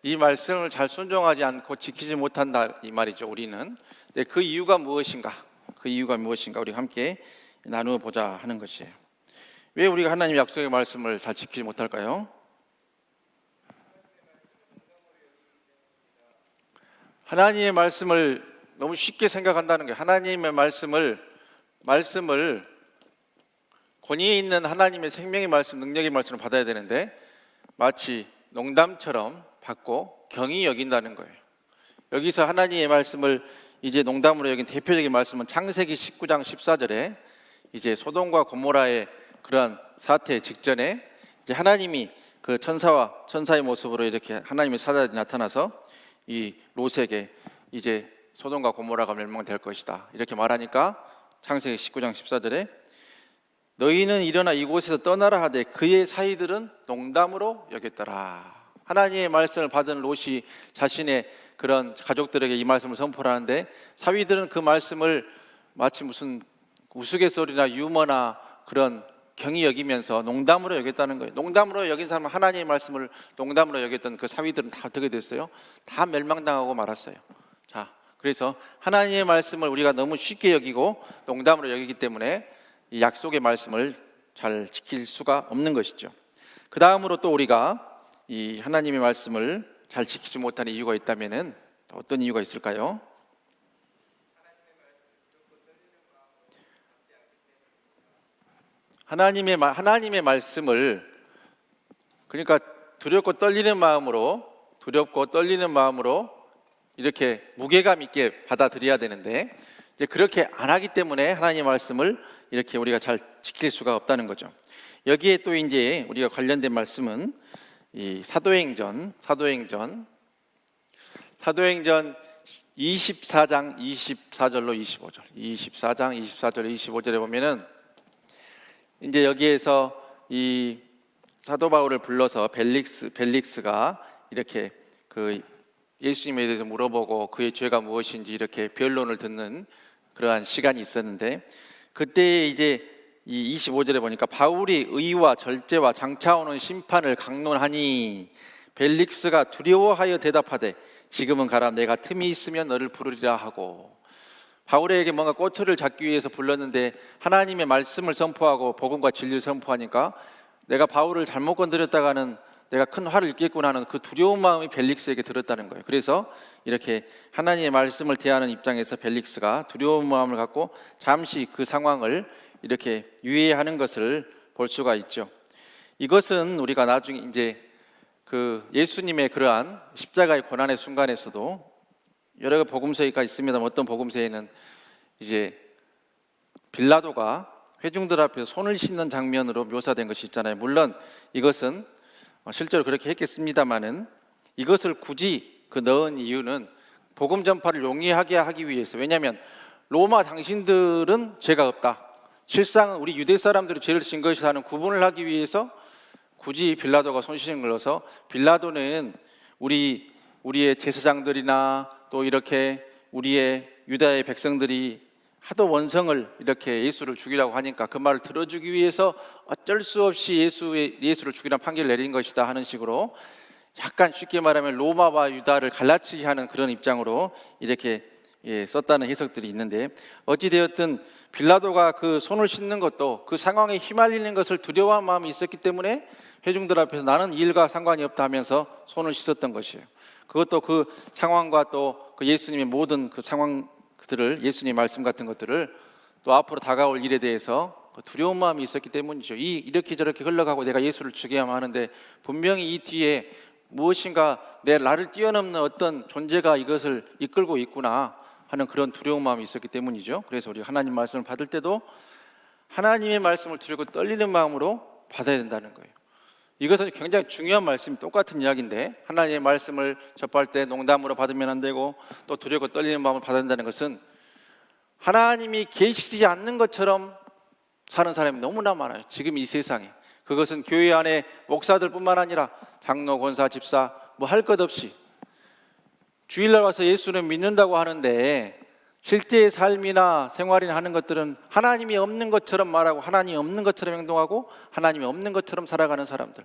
이 말씀을 잘 순종하지 않고 지키지 못한다 이 말이죠. 우리는. 근데 그 이유가 무엇인가 우리 함께 나누어 보자 하는 것이에요. 왜 우리가 하나님의 약속의 말씀을 잘 지키지 못할까요? 하나님의 말씀을 너무 쉽게 생각한다는 거예요. 하나님의 말씀을 권위 있는 하나님의 생명의 말씀, 능력의 말씀을 받아야 되는데 마치 농담처럼 받고 경히 여긴다는 거예요. 여기서 하나님의 말씀을 이제 농담으로 여긴 대표적인 말씀은 창세기 19장 14절에 이제 소돔과 고모라의 그러한 사태 직전에 이제 하나님이 그 천사의 모습으로 이렇게 하나님의 사자들이 나타나서 이 롯에게 이제 소돔과 고모라가 멸망될 것이다 이렇게 말하니까 창세기 19장 14절에 너희는 일어나 이곳에서 떠나라 하되 그의 사이들은 농담으로 여겼더라. 하나님의 말씀을 받은 롯이 자신의 그런 가족들에게 이 말씀을 선포를 하는데 사위들은 그 말씀을 마치 무슨 우스갯소리나 유머나 그런 경히 여기면서 농담으로 여겼다는 거예요. 농담으로 여긴 사람은 하나님의 말씀을 농담으로 여겼던 그 사위들은 다 어떻게 됐어요? 다 멸망당하고 말았어요. 자, 그래서 하나님의 말씀을 우리가 너무 쉽게 여기고 농담으로 여기기 때문에 이 약속의 말씀을 잘 지킬 수가 없는 것이죠. 그 다음으로 또 우리가 이 하나님의 말씀을 잘 지키지 못하는 이유가 있다면은 어떤 이유가 있을까요? 하나님의 말씀을 그러니까 두렵고 떨리는 마음으로 이렇게 무게감 있게 받아들여야 되는데 이제 그렇게 안 하기 때문에 하나님의 말씀을 이렇게 우리가 잘 지킬 수가 없다는 거죠. 여기에 또 이제 우리가 관련된 말씀은 이 사도행전 24장 24절로 25절 24장 24절 25절에 보면은 이제 여기에서 이 사도 바울을 불러서 벨릭스가 이렇게 그 예수님에 대해서 물어보고 그의 죄가 무엇인지 이렇게 변론을 듣는 그러한 시간이 있었는데 그때 이제 이 25절에 보니까 바울이 의와 절제와 장차오는 심판을 강론하니 벨릭스가 두려워하여 대답하되 지금은 가라 내가 틈이 있으면 너를 부르리라 하고 바울에게 뭔가 꼬투리를 잡기 위해서 불렀는데 하나님의 말씀을 선포하고 복음과 진리를 선포하니까 내가 바울을 잘못 건드렸다가는 내가 큰 화를 입겠구나 하는 그 두려운 마음이 벨릭스에게 들었다는 거예요. 그래서 이렇게 하나님의 말씀을 대하는 입장에서 벨릭스가 두려운 마음을 갖고 잠시 그 상황을 이렇게 유예하는 것을 볼 수가 있죠. 이것은 우리가 나중에 이제 그 예수님의 그러한 십자가의 고난의 순간에서도 여러 복음서가 있습니다만 어떤 복음서에는 이제 빌라도가 회중들 앞에서 손을 씻는 장면으로 묘사된 것이 있잖아요. 물론 이것은 실제로 그렇게 했겠습니다마는 이것을 굳이 넣은 이유는 복음 전파를 용이하게 하기 위해서. 왜냐하면 로마 당신들은 죄가 없다. 실상은 우리 유대 사람들이 죄를 진 것이라는 구분을 하기 위해서 굳이 빌라도가 손실을 걸어서 빌라도는 우리의 제사장들이나 또 이렇게 우리의 유다의 백성들이 하도 원성을 이렇게 예수를 죽이라고 하니까 그 말을 들어주기 위해서 어쩔 수 없이 예수를 죽이라는 판결을 내린 것이다 하는 식으로 약간 쉽게 말하면 로마와 유다를 갈라치게 하는 그런 입장으로 이렇게 썼다는 해석들이 있는데, 어찌되었든 빌라도가 그 손을 씻는 것도 그 상황에 휘말리는 것을 두려워한 마음이 있었기 때문에 회중들 앞에서 나는 이 일과 상관이 없다 하면서 손을 씻었던 것이에요. 그것도 그 상황과 또 그 예수님의 모든 그 상황들을, 예수님의 말씀 같은 것들을 또 앞으로 다가올 일에 대해서 두려운 마음이 있었기 때문이죠. 이렇게 저렇게 흘러가고 내가 예수를 죽여야만 하는데 분명히 이 뒤에 무엇인가 나를 뛰어넘는 어떤 존재가 이것을 이끌고 있구나 하는 그런 두려운 마음이 있었기 때문이죠. 그래서 우리 하나님 말씀을 받을 때도 하나님의 말씀을 두려고 떨리는 마음으로 받아야 된다는 거예요. 이것은 굉장히 중요한 말씀이 똑같은 이야기인데, 하나님의 말씀을 접할 때 농담으로 받으면 안 되고 또 두려고 떨리는 마음을 받아야 된다는 것은 하나님이 계시지 않는 것처럼 사는 사람이 너무나 많아요, 지금 이 세상에. 그것은 교회 안에 목사들뿐만 아니라 장로, 권사, 집사 뭐 할 것 없이 주일날 와서 예수를 믿는다고 하는데 실제의 삶이나 생활이나 하는 것들은 하나님이 없는 것처럼 말하고 하나님이 없는 것처럼 행동하고 하나님이 없는 것처럼 살아가는 사람들,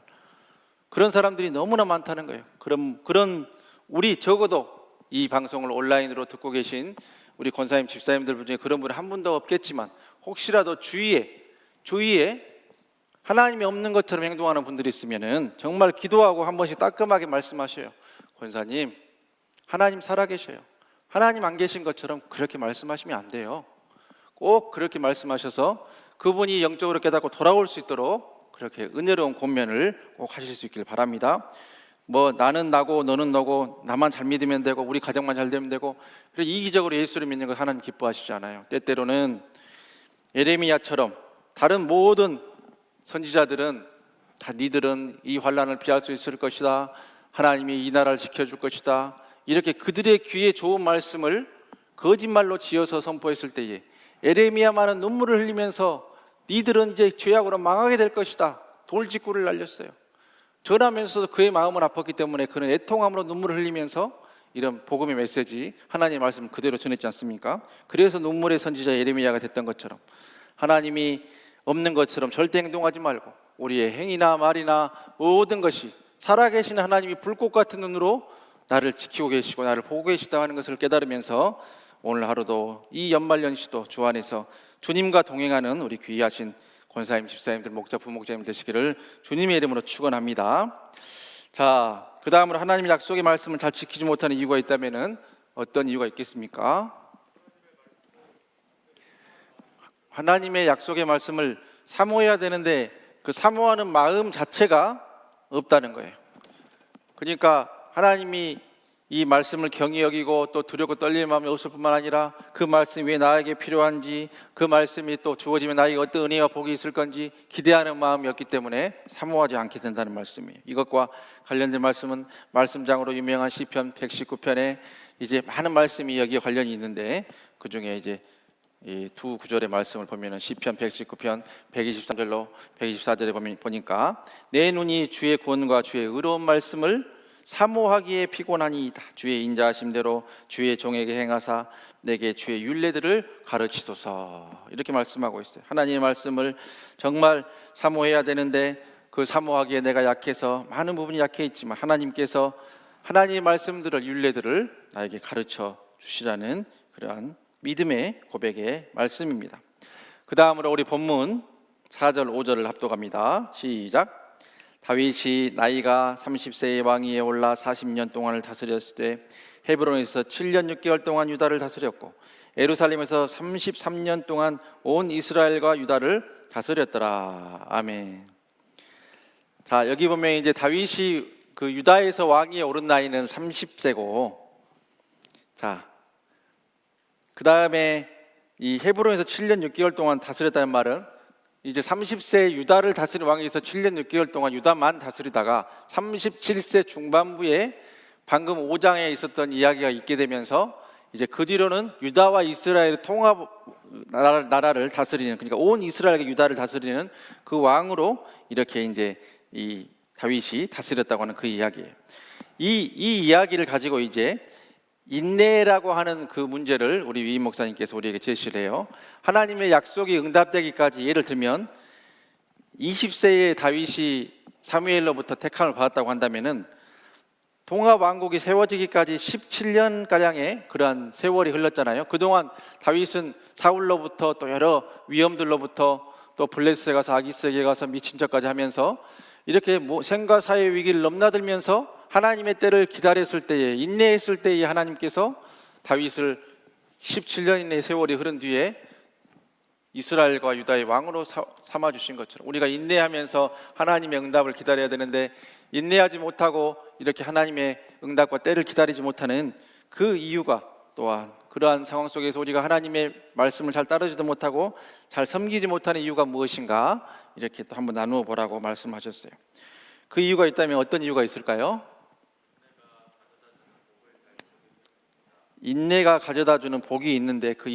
그런 사람들이 너무나 많다는 거예요. 그런 우리 적어도 이 방송을 온라인으로 듣고 계신 우리 권사님, 집사님들 중에 그런 분이 한 분도 없겠지만 혹시라도 주위에 하나님이 없는 것처럼 행동하는 분들이 있으면은 정말 기도하고 한 번씩 따끔하게 말씀하셔요. 권사님, 하나님 살아계셔요. 하나님 안 계신 것처럼 그렇게 말씀하시면 안 돼요. 꼭 그렇게 말씀하셔서 그분이 영적으로 깨닫고 돌아올 수 있도록 그렇게 은혜로운 권면을 꼭 하실 수 있길 바랍니다. 뭐 나는 나고 너는 너고 나만 잘 믿으면 되고 우리 가정만 잘 되면 되고 그래 이기적으로 예수를 믿는 거 하나님 기뻐하시지 않아요. 때때로는 예레미야처럼 다른 모든 선지자들은 다 니들은 이 환난을 피할 수 있을 것이다, 하나님이 이 나라를 지켜줄 것이다, 이렇게 그들의 귀에 좋은 말씀을 거짓말로 지어서 선포했을 때에 에레미야만은 눈물을 흘리면서 니들은 이제 죄악으로 망하게 될 것이다 돌직구를 날렸어요. 전하면서도 그의 마음을 아팠기 때문에 그는 애통함으로 눈물을 흘리면서 이런 복음의 메시지, 하나님의 말씀을 그대로 전했지 않습니까? 그래서 눈물의 선지자 에레미야가 됐던 것처럼 하나님이 없는 것처럼 절대 행동하지 말고 우리의 행위나 말이나 모든 것이 살아계신 하나님이 불꽃 같은 눈으로 나를 지키고 계시고 나를 보고 계시다 하는 것을 깨달으면서 오늘 하루도 이 연말연시도 주 안에서 주님과 동행하는 우리 귀하신 권사님, 집사님들, 목자, 부목자님 되시기를 주님의 이름으로 축원합니다. 자, 그 다음으로 하나님의 약속의 말씀을 잘 지키지 못하는 이유가 있다면 어떤 이유가 있겠습니까? 하나님의 약속의 말씀을 사모해야 되는데 그 사모하는 마음 자체가 없다는 거예요. 그러니까 하나님이 이 말씀을 경히 여기고 또 두렵고 떨리는 마음이 없을 뿐만 아니라 그 말씀이 왜 나에게 필요한지, 그 말씀이 또 주어지면 나에게 어떤 은혜와 복이 있을 건지 기대하는 마음이 없기 때문에 사모하지 않게 된다는 말씀이에요. 이것과 관련된 말씀은 말씀장으로 유명한 시편 119편에 이제 많은 말씀이 여기에 관련이 있는데 그 중에 이제 이 두 구절의 말씀을 보면은 시편 119편 123절로 124절에 보니까 내 눈이 주의 구원과 주의 의로운 말씀을 사모하기에 피곤하니이다. 주의 인자하심대로 주의 종에게 행하사 내게 주의 율례들을 가르치소서. 이렇게 말씀하고 있어요. 하나님의 말씀을 정말 사모해야 되는데 그 사모하기에 내가 약해서 많은 부분이 약해 있지만 하나님께서 하나님의 말씀들을, 율례들을 나에게 가르쳐 주시라는 그러한 믿음의 고백의 말씀입니다. 그 다음으로 우리 본문 4절 5절을 합독합니다. 시작. 다윗이 나이가 30세의 왕위에 올라 40년 동안을 다스렸을 때 헤브론에서 7년 6개월 동안 유다를 다스렸고 예루살렘에서 33년 동안 온 이스라엘과 유다를 다스렸더라. 아멘. 자, 여기 보면 이제 다윗이 그 유다에서 왕위에 오른 나이는 30세고, 자, 그 다음에 이 헤브론에서 7년 6개월 동안 다스렸다는 말은 이제 30세 유다를 다스린 왕에서 7년 6개월 동안 유다만 다스리다가 37세 중반부에 방금 5장에 있었던 이야기가 있게 되면서 이제 그 뒤로는 유다와 이스라엘 통합 나라를 다스리는, 그러니까 온 이스라엘과 유다를 다스리는 그 왕으로 이렇게 이제 이 다윗이 다스렸다고 하는 그 이야기예요. 이 이야기를 가지고 이제 인내라고 하는 그 문제를 우리 위임 목사님께서 우리에게 제시를 해요. 하나님의 약속이 응답되기까지, 예를 들면 20세의 다윗이 사무엘로부터 택함을 받았다고 한다면은 동아 왕국이 세워지기까지 17년가량의 그러한 세월이 흘렀잖아요. 그동안 다윗은 사울로부터 또 여러 위험들로부터 또 블레셋에 가서 아기스에게 가서 미친 척까지 하면서 이렇게 생과 사의 위기를 넘나들면서 하나님의 때를 기다렸을 때에, 인내했을 때에 하나님께서 다윗을 17년의 세월이 흐른 뒤에 이스라엘과 유다의 왕으로 삼아주신 것처럼 우리가 인내하면서 하나님의 응답을 기다려야 되는데, 인내하지 못하고 이렇게 하나님의 응답과 때를 기다리지 못하는 그 이유가, 또한 그러한 상황 속에서 우리가 하나님의 말씀을 잘 따르지도 못하고 잘 섬기지 못하는 이유가 무엇인가, 이렇게 또 한번 나누어 보라고 말씀하셨어요. 그 이유가 있다면 어떤 이유가 있을까요? 인내가 가져다 주는 복이 있는데 그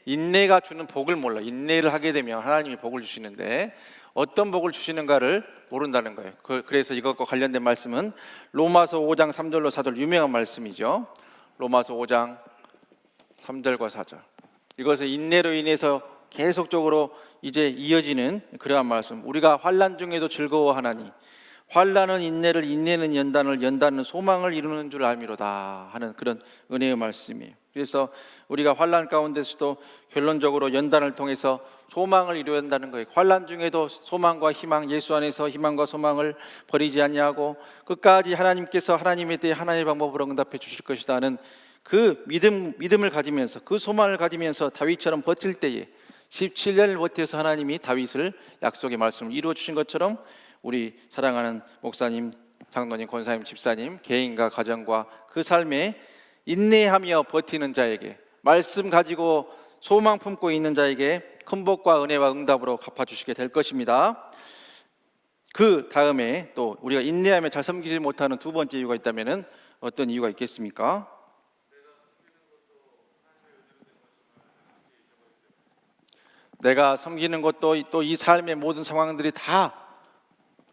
인내가 주는 복을 몰라. 인내를 하게 되면 하나님이 복을 주시는데 어떤 복을 주시는가를 모른다는 거예요. 그래서 이것과 관련된 말씀은 로마서 5장 3절로 4절, 유명한 말씀이죠. 로마서 5장 3절과 4절. 이것은 인내로 인해서 계속적으로 이제 이어지는 그러한 말씀. 우리가 환난 중에도 즐거워하나니 환난은 인내를, 인내는 연단을, 연단은 소망을 이루는 줄 알미로다 하는 그런 은혜의 말씀이에요. 그래서 우리가 환난 가운데서도 결론적으로 연단을 통해서 소망을 이루어야 한다는 거예요. 환난 중에도 소망과 희망, 예수 안에서 희망과 소망을 버리지 아니하고 끝까지 하나님께서 하나님에 대해 하나님의 방법으로 응답해 주실 것이다 하는 그 믿음을 가지면서, 그 소망을 가지면서 다윗처럼 버틸 때에 17년을 버텨서 하나님이 다윗을 약속의 말씀을 이루어 주신 것처럼 우리 사랑하는 목사님, 장로님, 권사님, 집사님 개인과 가정과 그 삶에 인내하며 버티는 자에게, 말씀 가지고 소망 품고 있는 자에게 큰 복과 은혜와 응답으로 갚아주시게 될 것입니다. 그 다음에 또 우리가 인내하며 잘 섬기지 못하는 두 번째 이유가 있다면 어떤 이유가 있겠습니까? 내가 섬기는 것도, 또 이 삶의 모든 상황들이 다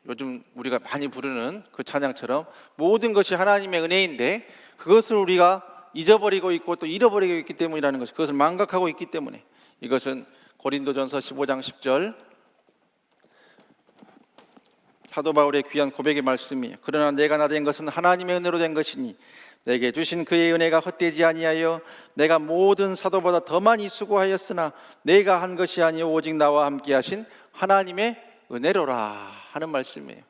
요즘 우리가 많이 부르는 그 찬양처럼 모든 것이 하나님의 은혜인데 그것을 우리가 잊어버리고 있고 또 잃어버리고 있기 때문이라는 것이, 그것을 망각하고 있기 때문에, 이것은 고린도전서 15장 10절 사도 바울의 귀한 고백의 말씀이에요. 그러나 내가 나 된 것은 하나님의 은혜로 된 것이니 내게 주신 그의 은혜가 헛되지 아니하여 내가 모든 사도보다 더 많이 수고하였으나 내가 한 것이 아니요 오직 나와 함께 하신 하나님의 은혜로라 하는 말씀이에요.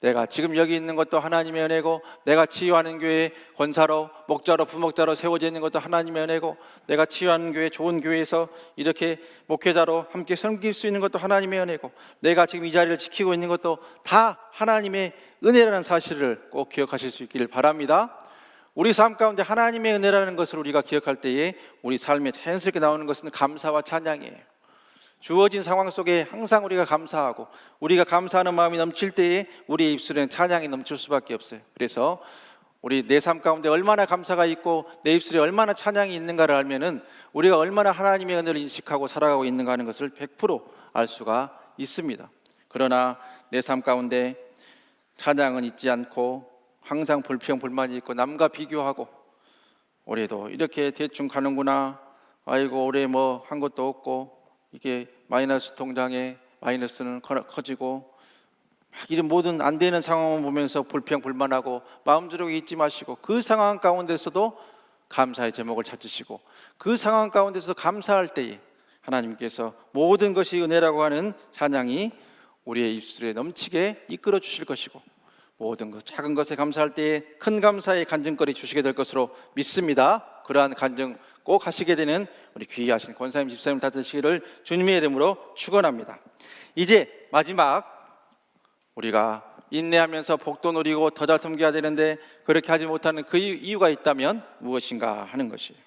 내가 지금 여기 있는 것도 하나님의 은혜고, 내가 치유하는 교회 권사로, 목자로, 부목자로 세워져 있는 것도 하나님의 은혜고, 내가 치유하는 교회, 좋은 교회에서 이렇게 목회자로 함께 섬길 수 있는 것도 하나님의 은혜고, 내가 지금 이 자리를 지키고 있는 것도 다 하나님의 은혜라는 사실을 꼭 기억하실 수 있기를 바랍니다. 우리 삶 가운데 하나님의 은혜라는 것을 우리가 기억할 때에 우리 삶에 자연스럽게 나오는 것은 감사와 찬양이에요. 주어진 상황 속에 항상 우리가 감사하고, 우리가 감사하는 마음이 넘칠 때에 우리의 입술에는 찬양이 넘칠 수밖에 없어요. 그래서 우리 내 삶 가운데 얼마나 감사가 있고 내 입술에 얼마나 찬양이 있는가를 알면은 우리가 얼마나 하나님의 은혜를 인식하고 살아가고 있는가 하는 것을 100% 알 수가 있습니다. 그러나 내 삶 가운데 찬양은 있지 않고 항상 불평 불만이 있고 남과 비교하고, 올해도 이렇게 대충 가는구나, 아이고 올해 뭐 한 것도 없고, 이게 마이너스 통장에 마이너스는 커지고, 이런 모든 안 되는 상황을 보면서 불평 불만하고 마음저력이 잊지 마시고, 그 상황 가운데서도 감사의 제목을 찾으시고, 그 상황 가운데서 감사할 때에 하나님께서 모든 것이 은혜라고 하는 찬양이 우리의 입술에 넘치게 이끌어 주실 것이고, 모든 것, 작은 것에 감사할 때에 큰 감사의 간증거리 주시게 될 것으로 믿습니다. 그러한 간증 꼭 하시게 되는 우리 귀하신 권사님, 집사님 다 되시기를 주님의 이름으로 축원합니다. 이제 마지막, 우리가 인내하면서 복도 누리고 더 잘 섬겨야 되는데 그렇게 하지 못하는 그 이유가 있다면 무엇인가 하는 것이에요.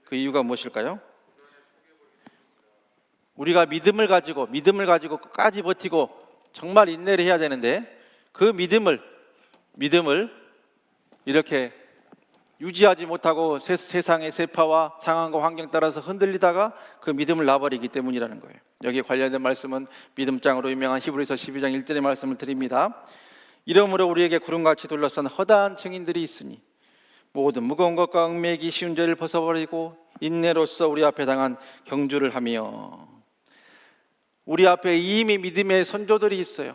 그 이유가 무엇일까요? 우리가 믿음을 가지고 끝까지 버티고 정말 인내를 해야 되는데, 그 믿음을 이렇게 유지하지 못하고 세상의 세파와 상황과 환경 따라서 흔들리다가 그 믿음을 놔버리기 때문이라는 거예요. 여기에 관련된 말씀은 믿음장으로 유명한 히브리서 12장 1절의 말씀을 드립니다. 이러므로 우리에게 구름같이 둘러싼 허다한 증인들이 있으니 모든 무거운 것과 얽매이기 쉬운 죄를 벗어버리고 인내로써 우리 앞에 당한 경주를 하며. 우리 앞에 이미 믿음의 선조들이 있어요.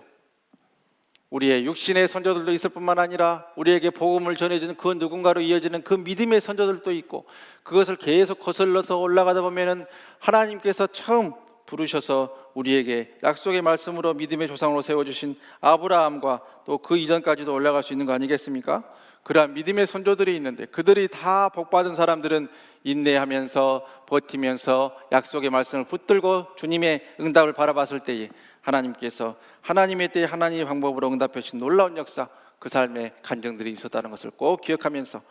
우리의 육신의 선조들도 있을 뿐만 아니라 우리에게 복음을 전해주는 그 누군가로 이어지는 그 믿음의 선조들도 있고, 그것을 계속 거슬러서 올라가다 보면은 하나님께서 처음 부르셔서 우리에게 약속의 말씀으로 믿음의 조상으로 세워주신 아브라함과 또 그 이전까지도 올라갈 수 있는 거 아니겠습니까? 그러한 믿음의 선조들이 있는데, 그들이 다 복받은 사람들은 인내하면서 버티면서 약속의 말씀을 붙들고 주님의 응답을 바라봤을 때에 하나님께서 하나님의 때에 하나님의 방법으로 응답해 주신 놀라운 역사, 그 삶의 간증들이 있었다는 것을 꼭 기억하면서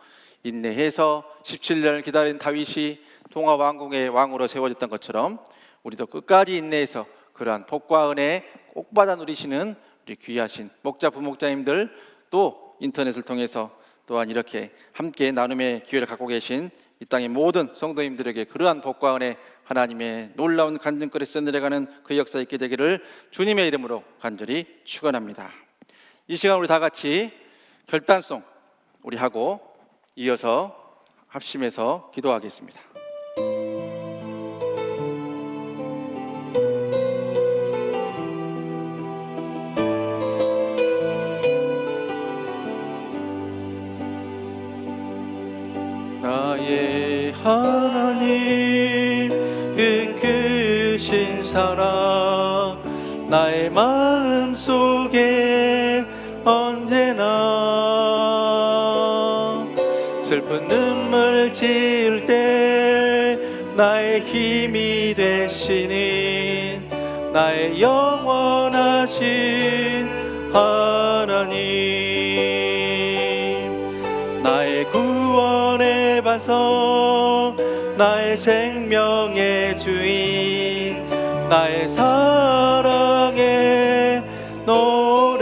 인내해서 17년을 기다린 다윗이 동화 왕국의 왕으로 세워졌던 것처럼 우리도 끝까지 인내해서 그러한 복과 은혜 꼭 받아 누리시는 우리 귀하신 목자 부목자님들, 또 인터넷을 통해서 또한 이렇게 함께 나눔의 기회를 갖고 계신 이 땅의 모든 성도님들에게 그러한 복과 은혜, 하나님의 놀라운 간증거리 써내려가는 그 역사 있게 되기를 주님의 이름으로 간절히 축원합니다. 이 시간 우리 다 같이 결단송 우리 하고 이어서 합심해서 기도하겠습니다. 나의 하나님, 그 크신 사랑 나의 마음 속에 언제나 슬픈 눈물 지을 때 나의 힘이 되시는 나의 영원하신 하나님, 나의 구원의 반석, 나의 생명의 주인, 나의 사랑의 노래.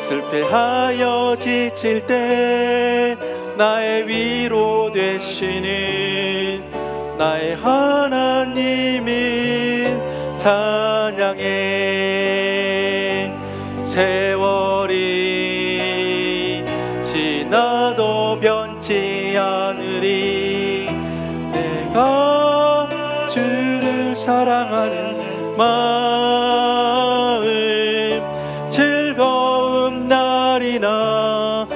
실패하여 지칠 때 나의 위로 되시는 나의 하나님을 찬양해. 세월이 지나도 변치 않으리 내가 주를 사랑하는 마음. 즐거운 날이나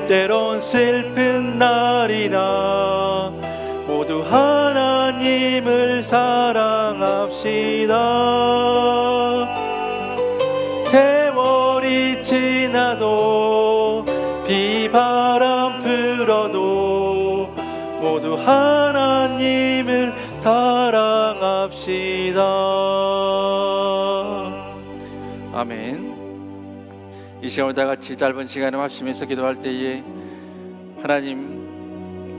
때론 슬픈 날이나 모두 하나님을 사랑합시다. 세월이 지나도 비바람 불어도 모두 하나님을 사랑합시다. 아멘. 이 시간을 다 같이 짧은 시간을 합심해서 기도할 때에 하나님,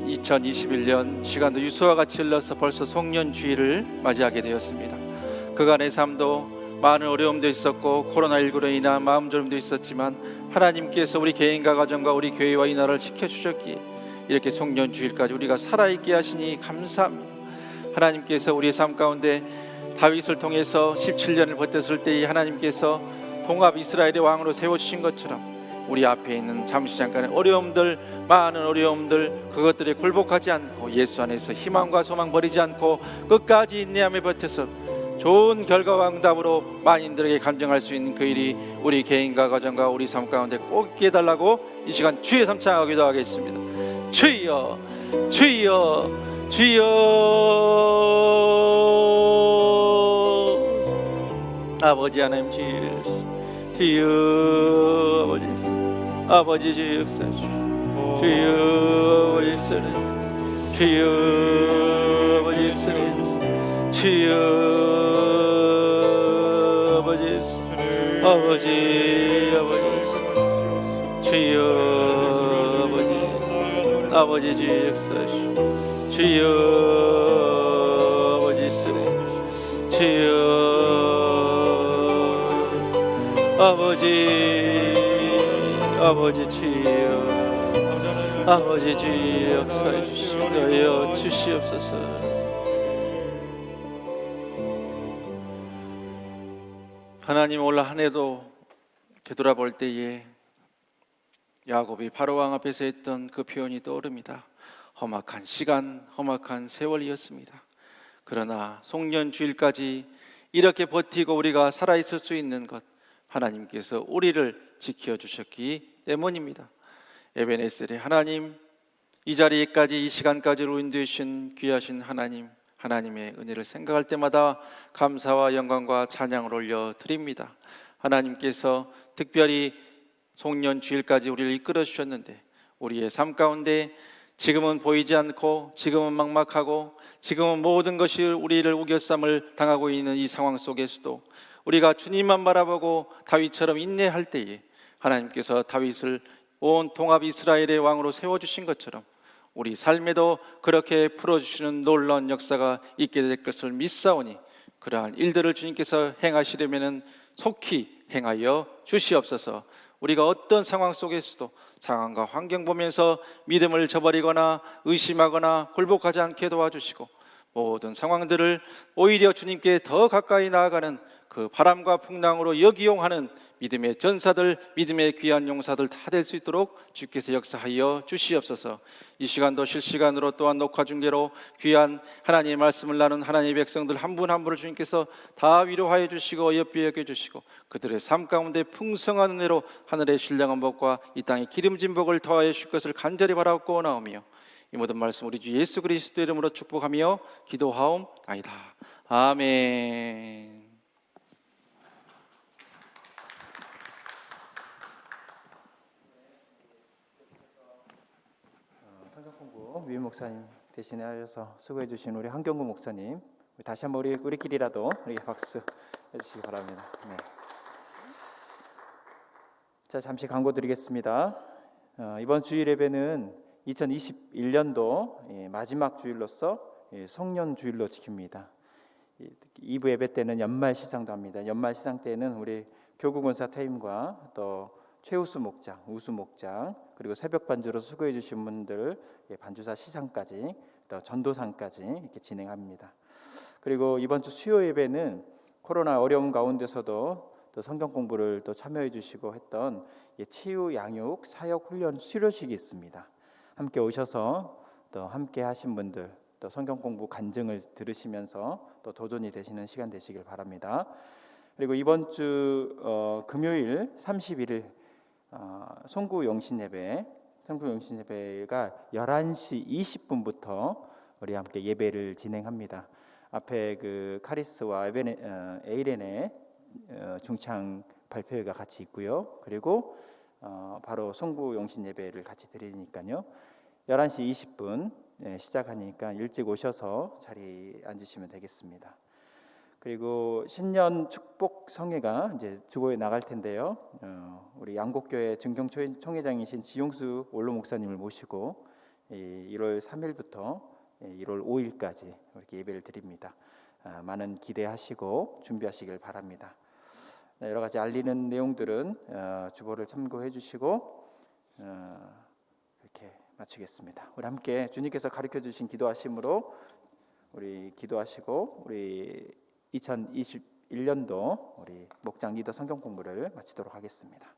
2021년 시간도 유수와 같이 흘러서 벌써 송년주일을 맞이하게 되었습니다. 그간의 삶도 많은 어려움도 있었고 코로나19로 인한 마음졸음도 있었지만 하나님께서 우리 개인과 가정과 우리 교회와 이 나라를 지켜주셨기에 이렇게 송년주일까지 우리가 살아있게 하시니 감사합니다. 하나님께서 우리의 삶 가운데 다윗을 통해서 17년을 버텼을 때에 하나님께서 동합 이스라엘의 왕으로 세워주신 것처럼 우리 앞에 있는 잠시 잠깐의 어려움들, 많은 어려움들, 그것들에 굴복하지 않고 예수 안에서 희망과 소망 버리지 않고 끝까지 인내하며 버텨서 좋은 결과와 응답으로 만인들에게 간증할 수 있는 그 일이 우리 개인과 가정과 우리 삶 가운데 꼭 있게 해달라고 이 시간 주의 삼창하고 기도하겠습니다. 주여, 주여, 주여. 아버지 하나님 주여, 주여, 아버지 역사, 아버지 주여 역사 주여, 아버지 역사 주여, 아버지 역사 주여, 아버지 아버지 아버지 주여, 아버지 주여 역사하시오. 주여, 아버지 쓰네 주여, 아버지 아버지 주여, 아버지 주여 역사해 주시옵소서. 주시옵소서. 하나님, 올 한 해도 되돌아볼 때에 야곱이 바로왕 앞에서 했던 그 표현이 떠오릅니다. 험악한 시간, 험악한 세월이었습니다. 그러나 송년주일까지 이렇게 버티고 우리가 살아있을 수 있는 것, 하나님께서 우리를 지켜주셨기 때문입니다. 에베네셀의 하나님, 이 자리에까지, 이 시간까지로 인도해 주신 귀하신 하나님, 하나님의 은혜를 생각할 때마다 감사와 영광과 찬양을 올려드립니다. 하나님께서 특별히 송년주일까지 우리를 이끌어 주셨는데, 우리의 삶 가운데 지금은 보이지 않고, 지금은 막막하고, 지금은 모든 것이 우리를 우겨쌈을 당하고 있는 이 상황 속에서도 우리가 주님만 바라보고 다윗처럼 인내할 때에 하나님께서 다윗을 온 동합 이스라엘의 왕으로 세워주신 것처럼 우리 삶에도 그렇게 풀어주시는 놀라운 역사가 있게 될 것을 믿사오니, 그러한 일들을 주님께서 행하시려면 속히 행하여 주시옵소서. 우리가 어떤 상황 속에서도 상황과 환경 보면서 믿음을 저버리거나 의심하거나 굴복하지 않게 도와주시고, 모든 상황들을 오히려 주님께 더 가까이 나아가는 그 바람과 풍랑으로 역이용하는 믿음의 전사들, 믿음의 귀한 용사들 다 될 수 있도록 주께서 역사하여 주시옵소서. 이 시간도 실시간으로 또한 녹화 중계로 귀한 하나님의 말씀을 나눈 하나님의 백성들 한 분 한 분을 주님께서 다 위로하여 주시고 옆에 여겨주시고, 그들의 삶 가운데 풍성한 은혜로 하늘의 신령한 복과 이 땅의 기름진 복을 더하여 주실 것을 간절히 바라고 나오며, 이 모든 말씀 우리 주 예수 그리스도 이름으로 축복하며 기도하옵나이다. 아멘. 성경공부 위임 목사님 대신에 하셔서 수고해 주신 우리 한경구 목사님, 다시 한번 우리끼리라도 우리에게 박수 해주시기 바랍니다. 네. 자, 잠시 광고 드리겠습니다. 이번 주일 예배는 2021년도 마지막 주일로서 성년 주일로 지킵니다. 2부 예배 때는 연말 시상도 합니다. 연말 시상 때는 우리 교구권사 퇴임과 또 최우수 목장, 우수 목장, 그리고 새벽 반주로 수고해 주신 분들 반주사 시상까지, 또 전도상까지 이렇게 진행합니다. 그리고 이번 주 수요 예배는 코로나 어려운 가운데서도 또 성경 공부를 또 참여해 주시고 했던 치유 양육 사역 훈련 수료식이 있습니다. 함께 오셔서 또 함께 하신 분들, 또 성경 공부 간증을 들으시면서 또 도전이 되시는 시간 되시길 바랍니다. 그리고 이번 주 금요일 31일 송구 영신 예배가 11시 20분부터 우리 함께 예배를 진행합니다. 앞에 그 카리스와 에이렌의 중창 발표회가 같이 있고요. 그리고 바로 송구 영신 예배를 같이 드리니까요. 11시 20분 시작하니까 일찍 오셔서 자리에 앉으시면 되겠습니다. 그리고 신년 축복 성회가 이제 주보에 나갈 텐데요. 우리 양곡교회 증경 총회장이신 지용수 원로 목사님을 모시고 1월 3일부터 1월 5일까지 이렇게 예배를 드립니다. 많은 기대하시고 준비하시길 바랍니다. 여러 가지 알리는 내용들은 주보를 참고해 주시고 이렇게 마치겠습니다. 우리 함께 주님께서 가르쳐 주신 기도하심으로 우리 기도하시고 우리 2021년도 우리 목장 리더 성경 공부를 마치도록 하겠습니다.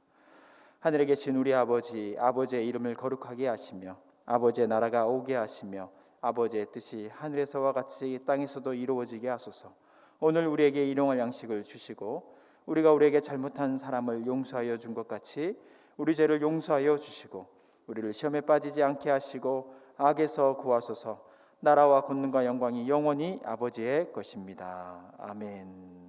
하늘에 계신 우리 아버지, 아버지의 이름을 거룩하게 하시며 아버지의 나라가 오게 하시며 아버지의 뜻이 하늘에서와 같이 땅에서도 이루어지게 하소서. 오늘 우리에게 일용할 양식을 주시고 우리가 우리에게 잘못한 사람을 용서하여 준 것 같이 우리 죄를 용서하여 주시고 우리를 시험에 빠지지 않게 하시고 악에서 구하소서. 나라와 권능과 영광이 영원히 아버지의 것입니다. 아멘.